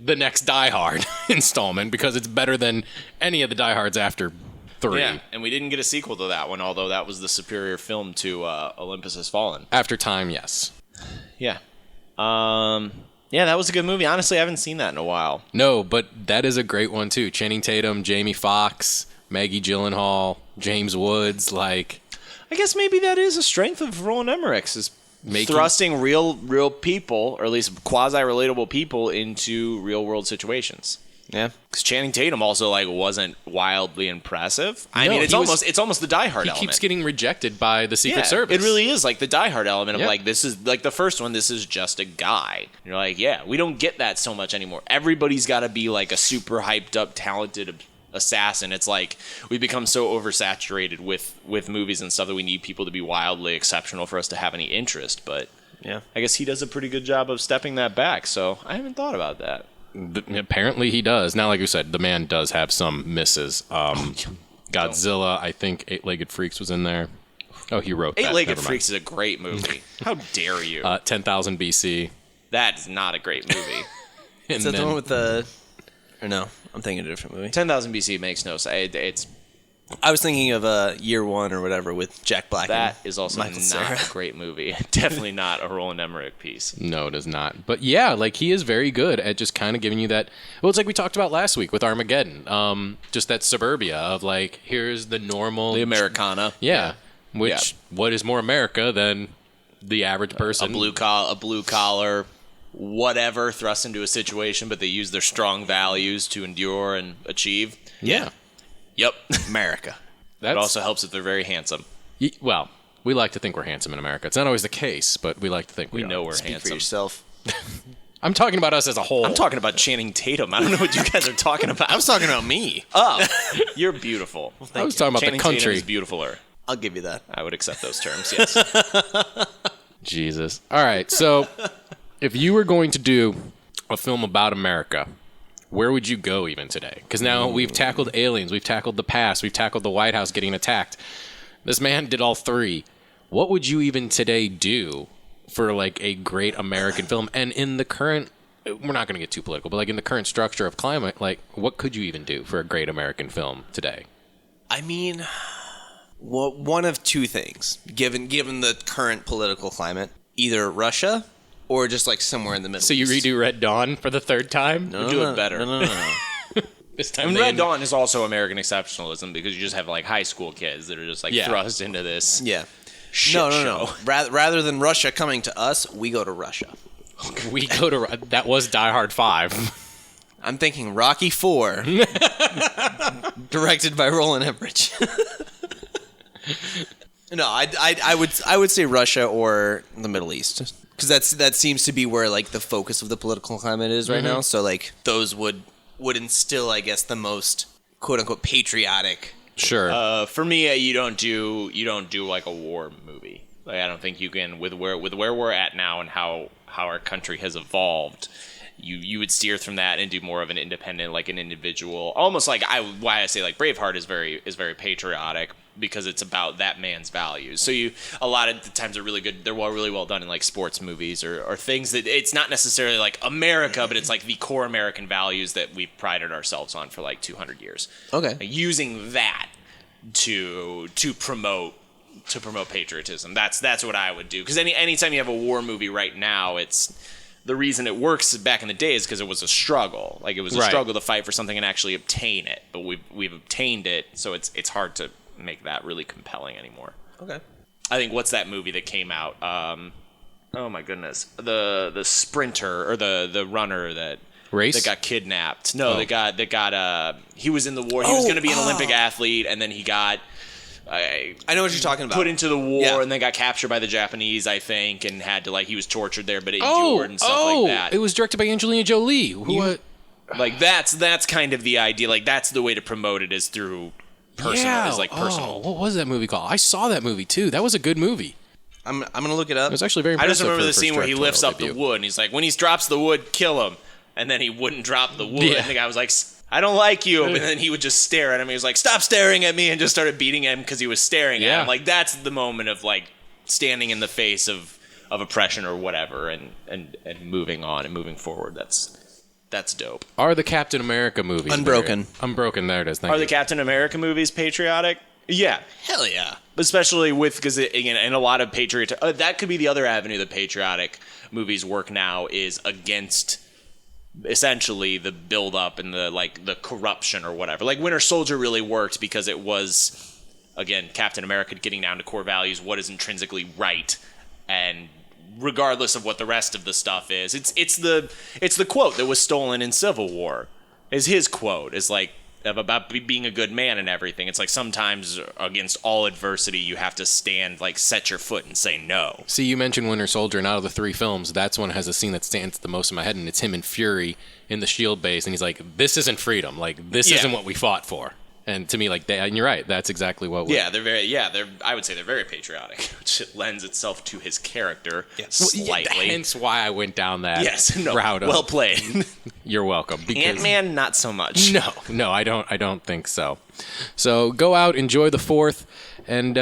the next Die Hard installment because it's better than any of the Die Hards after 3. Yeah, and we didn't get a sequel to that one, although that was the superior film to Olympus Has Fallen. After Time, yes. Yeah. Yeah, that was a good movie. Honestly, I haven't seen that in a while. No, but that is a great one too. Channing Tatum, Jamie Foxx, Maggie Gyllenhaal, James Woods, like... I guess maybe that is a strength of Roland Emmerich's, is thrusting real people, or at least quasi-relatable people, into real-world situations. Yeah, because Channing Tatum also like wasn't wildly impressive. I No, mean, it's almost the Die Hard He element. keeps getting rejected by the Secret Service. It really is like the Die Hard element of Yeah. like, this is like the first one. This is just a guy. And you're like, yeah, we don't get that so much anymore. Everybody's got to be like a super hyped up, talented assassin. It's like we become so oversaturated with movies and stuff that we need people to be wildly exceptional for us to have any interest. But yeah, I guess he does a pretty good job of stepping that back. So I haven't thought about that. Apparently he does. Now, like you said, the man does have some misses. Godzilla, I think Eight-Legged Freaks was in there. Oh, he wrote that. Eight-Legged Never mind. Freaks is a great movie. How dare you? 10,000 BC. That's not a great movie. Is that the one with the... Or no, I'm thinking of a different movie. 10,000 BC makes no sense. I was thinking of Year One or whatever with Jack Black. That and is also Michael not Cera. a great movie. Definitely not a Roland Emmerich piece. No, it is not. But yeah, like he is very good at just kind of giving you that. Well, it's like we talked about last week with Armageddon. Just that suburbia of like, here's the normal, The Americana. Yeah. Which what is more America than the average person? A blue collar, whatever, thrust into a situation, but they use their strong values to endure and achieve. Yeah. Yep. America. It also helps that they're very handsome. Well, we like to think we're handsome in America. It's not always the case, but we like to think we know are. we're Speak handsome. for yourself. I'm talking about us as a whole. I'm talking about Channing Tatum. I don't know what you guys are talking about. I was talking about me. Oh, you're beautiful. I was talking about Channing the country. Tatum is beautifuler. I'll give you that. I would accept those terms, yes. Jesus. All right, so if you were going to do a film about America, where would you go even today? Because now we've tackled aliens, we've tackled the past, we've tackled the White House getting attacked. This man did all three. What would you even today do for like a great American film? And in the current, we're not going to get too political, but like in the current structure of climate, like what could you even do for a great American film today? I mean, well, one of two things, given the current political climate. Either Russia or just like somewhere in the middle. So you redo Red Dawn for the third time? We'll do it better. No. This time And they Red Dawn is also American exceptionalism because you just have like high school kids that are just like thrust into this. Yeah. Shit No. show. Rather than Russia coming to us, we go to Russia. We go to that was Die Hard 5. I'm thinking Rocky 4, directed by Roland Emmerich. No, I would say Russia or the Middle East, because that seems to be where like the focus of the political climate is right now. So like those would instill, I guess, the most quote unquote patriotic. Sure. For me, you don't do like a war movie. Like I don't think you can with where we're at now and how our country has evolved. You would steer from that and do more of an independent, like an individual, almost like why I say like Braveheart is very patriotic because it's about that man's values. So a lot of the times they're really good. They're really well done in like sports movies or things that it's not necessarily like America, but it's like the core American values that we've prided ourselves on for like 200 years. Okay, like using that to promote patriotism. That's what I would do. Because anytime you have a war movie right now, it's the reason it works back in the day is because it was a struggle. Like it was a struggle to fight for something and actually obtain it. But we've obtained it, so it's hard to make that really compelling anymore. Okay. I think what's that movie that came out? Oh my goodness, the sprinter or the runner that got kidnapped. No, that got he was in the war. He was going to be an Olympic athlete, and then he got. I know what you're talking about. Put into the war Yeah. and then got captured by the Japanese, I think, and had to like he was tortured there, but endured and stuff like that. It was directed by Angelina Jolie. Like that's kind of the idea. Like that's the way to promote it is through personal. Is like personal. What was that movie called? I saw that movie too. That was a good movie. I'm gonna look it up. It was actually very I impressive. just remember for the scene where he directorial lifts up debut. the wood and he's like, when he drops the wood, kill him. And then he wouldn't drop the wood. Yeah. And the guy was like, I don't like you. And then he would just stare at him. He was like, stop staring at me, and just started beating him because he was staring at him. Like that's the moment of like standing in the face of oppression or whatever and moving on and moving forward. That's dope. Are the Captain America movies Unbroken. Unbroken, there it is. Thank Are you. the Captain America movies patriotic? Yeah. Hell yeah. Especially because, again, and a lot of patriotic... that could be the other avenue that patriotic movies work now is against... essentially the build-up and the corruption or whatever. Like Winter Soldier really worked because it was, again, Captain America getting down to core values, what is intrinsically right, and regardless of what the rest of the stuff is. It's the quote that was stolen in Civil War. Is his quote is like about being a good man and everything. It's like sometimes against all adversity you have to stand, like set your foot and say no. See, you mentioned Winter Soldier, and out of the 3 films, that's one that has a scene that stands the most in my head, and it's him and Fury in the SHIELD base, and he's like, this isn't freedom. Like, this isn't what we fought for. And to me, like, and you're right, that's exactly what they're I would say they're very patriotic, which lends itself to his character slightly. Hence why I went down that route. Well played. You're welcome. Ant-Man, not so much. No, I don't think so. So go out, enjoy the 4th, and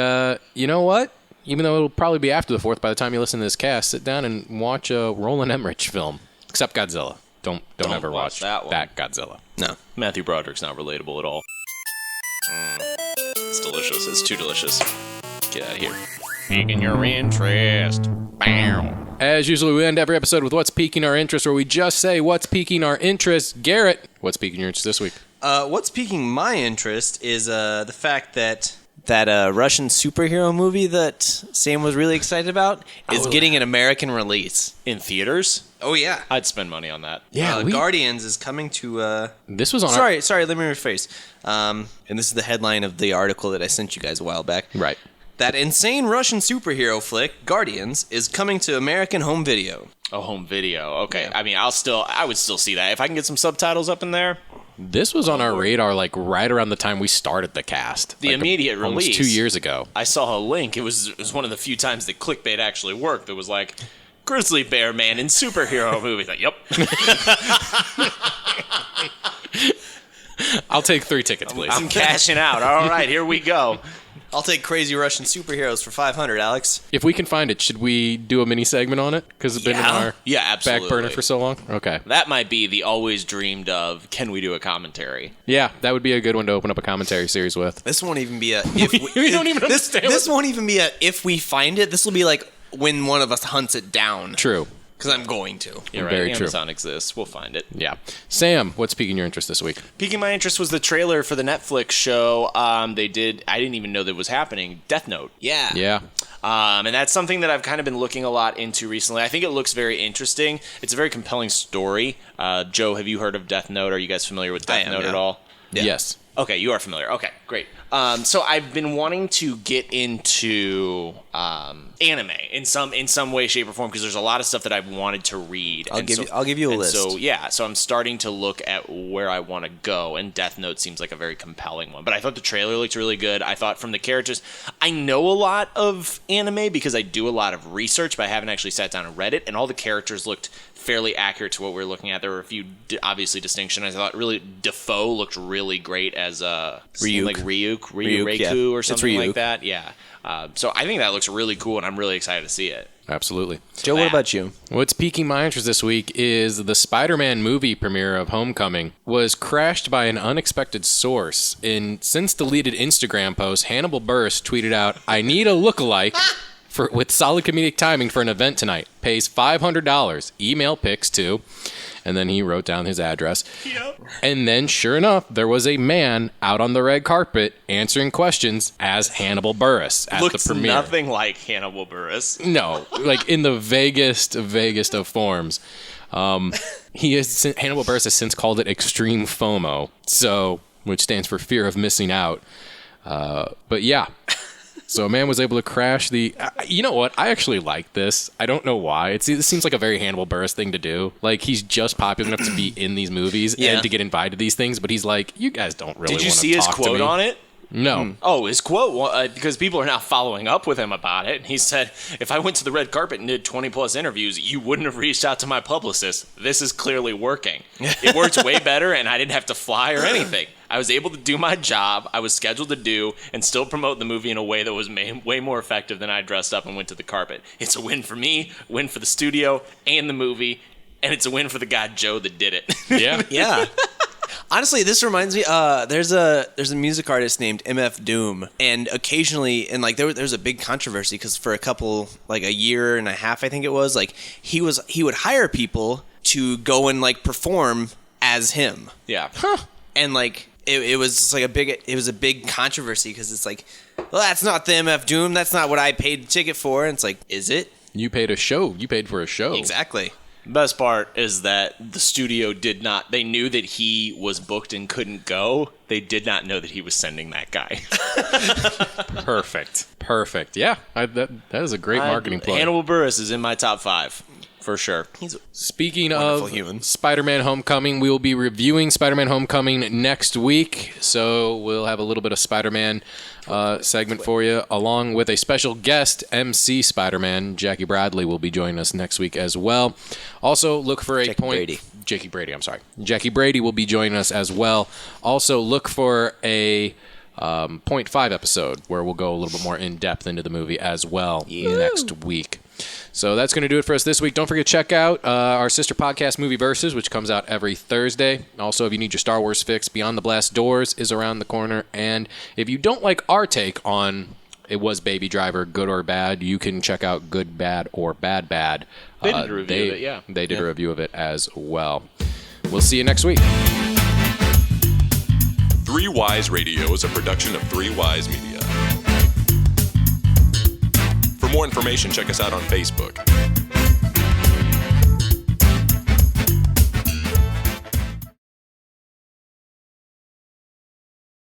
you know what? Even though it'll probably be after the 4th, by the time you listen to this cast, sit down and watch a Roland Emmerich film. Except Godzilla. Don't ever watch that one. That Godzilla. No. Matthew Broderick's not relatable at all. It's delicious. It's too delicious. Get out of here. Piquing your interest. Bam. As usual, we end every episode with What's Piquing Our Interest, where we just say, what's piquing our interest? Garrett, what's piquing your interest this week? What's piquing my interest is the fact that Russian superhero movie that Sam was really excited about is getting an American release. In theaters? Oh, yeah. I'd spend money on that. Yeah, Guardians is coming to... This was on Sorry, let me rephrase. And this is the headline of the article that I sent you guys a while back. Right. That insane Russian superhero flick, Guardians, is coming to American home video. Oh, home video. Okay. Yeah. I mean, I would still see that. If I can get some subtitles up in there. This was on our radar, like, right around the time we started the cast. The immediate release. Almost 2 years ago. I saw a link. It was one of the few times that clickbait actually worked. It was like, Grizzly Bear Man in superhero movie. Like, yep. I'll take 3 tickets, please. I'm cashing out. All right, here we go. I'll take crazy Russian superheroes for $500, Alex. If we can find it, should we do a mini segment on it? Because it's been in our back burner for so long? Okay. That might be the always dreamed of, can we do a commentary? Yeah, that would be a good one to open up a commentary series with. This won't even be a... we don't even understand. This won't even be a if we find it. This will be like when one of us hunts it down. True. Because I'm going to. You're right. Very true. Amazon exists. We'll find it. Yeah. Sam, what's piquing your interest this week? Piquing my interest was the trailer for the Netflix show. I didn't even know that was happening. Death Note. Yeah. Yeah. And that's something that I've kind of been looking a lot into recently. I think it looks very interesting. It's a very compelling story. Joe, have you heard of Death Note? Are you guys familiar with Death Note at all? Yeah. Yes. Okay, you are familiar. Okay, great. So I've been wanting to get into anime in some way, shape, or form because there's a lot of stuff that I've wanted to read. I'll give you a list. So I'm starting to look at where I want to go, and Death Note seems like a very compelling one. But I thought the trailer looked really good. I thought from the characters, I know a lot of anime because I do a lot of research, but I haven't actually sat down and read it. And all the characters looked fairly accurate to what we were looking at. There were a few obviously distinctions. I thought really Defoe looked really great as Ryuk or something like that. Yeah. So I think that looks really cool, and I'm really excited to see it. Absolutely. Joe, what about you? What's piquing my interest this week is the Spider-Man movie premiere of Homecoming was crashed by an unexpected source. In since-deleted Instagram post, Hannibal Buress tweeted out, "I need a lookalike with solid comedic timing for an event tonight. Pays $500. Email pics to..." And then he wrote down his address. Yep. And then, sure enough, there was a man out on the red carpet answering questions as Hannibal Buress at the premiere. Looks nothing like Hannibal Buress. No, like in the vaguest of forms. Hannibal Buress has since called it extreme FOMO, which stands for fear of missing out. But yeah. So a man was able to crash the... you know what? I actually like this. I don't know why. It seems like a very Hannibal Buress thing to do. Like, he's just popular enough to be in these movies and to get invited to these things, but he's like, you guys don't really want to talk to me. Did you see his quote on it? No. Oh, his quote, because people are now following up with him about it. And he said, "If I went to the red carpet and did 20 plus interviews, you wouldn't have reached out to my publicist. This is clearly working. It worked way better, and I didn't have to fly or anything. I was able to do my job I was scheduled to do and still promote the movie in a way that was way more effective than I dressed up and went to the carpet. It's a win for me, win for the studio and the movie, and it's a win for the guy Joe that did it. Yeah. Yeah. Honestly, this reminds me. There's a music artist named MF Doom, and occasionally, and like there's a big controversy because for a year and a half, I think it was, like he would hire people to go and like perform as him. Yeah. And like it was just like a big controversy because it's like, well, that's not the MF Doom. That's not what I paid the ticket for. And it's like, is it? You paid a show. You paid for a show. Exactly. Best part is that the studio did not. They knew that he was booked and couldn't go. They did not know that he was sending that guy. Perfect. Yeah, that is a great marketing play. Hannibal Buress is in my top 5 for sure. Speaking wonderful of human. Spider-Man Homecoming, we will be reviewing Spider-Man Homecoming next week. So we'll have a little bit of Spider-Man segment for you, along with a special guest, MC Spider-Man. Jackie Bradley will be joining us next week as well. Also, look for a Jackie Brady will be joining us as well. Also, look for a 0.5 episode where we'll go a little bit more in depth into the movie as well next week. So that's going to do it for us this week. Don't forget to check out our sister podcast, Movie Versus, which comes out every Thursday. Also, if you need your Star Wars fix, Beyond the Blast Doors is around the corner. And if you don't like our take on It Was Baby Driver, good or bad, you can check out Good, Bad, or Bad, Bad. They did a review of it, yeah. They did a review of it as well. We'll see you next week. 3 Wise Radio is a production of 3 Wise Media. For more information, check us out on Facebook.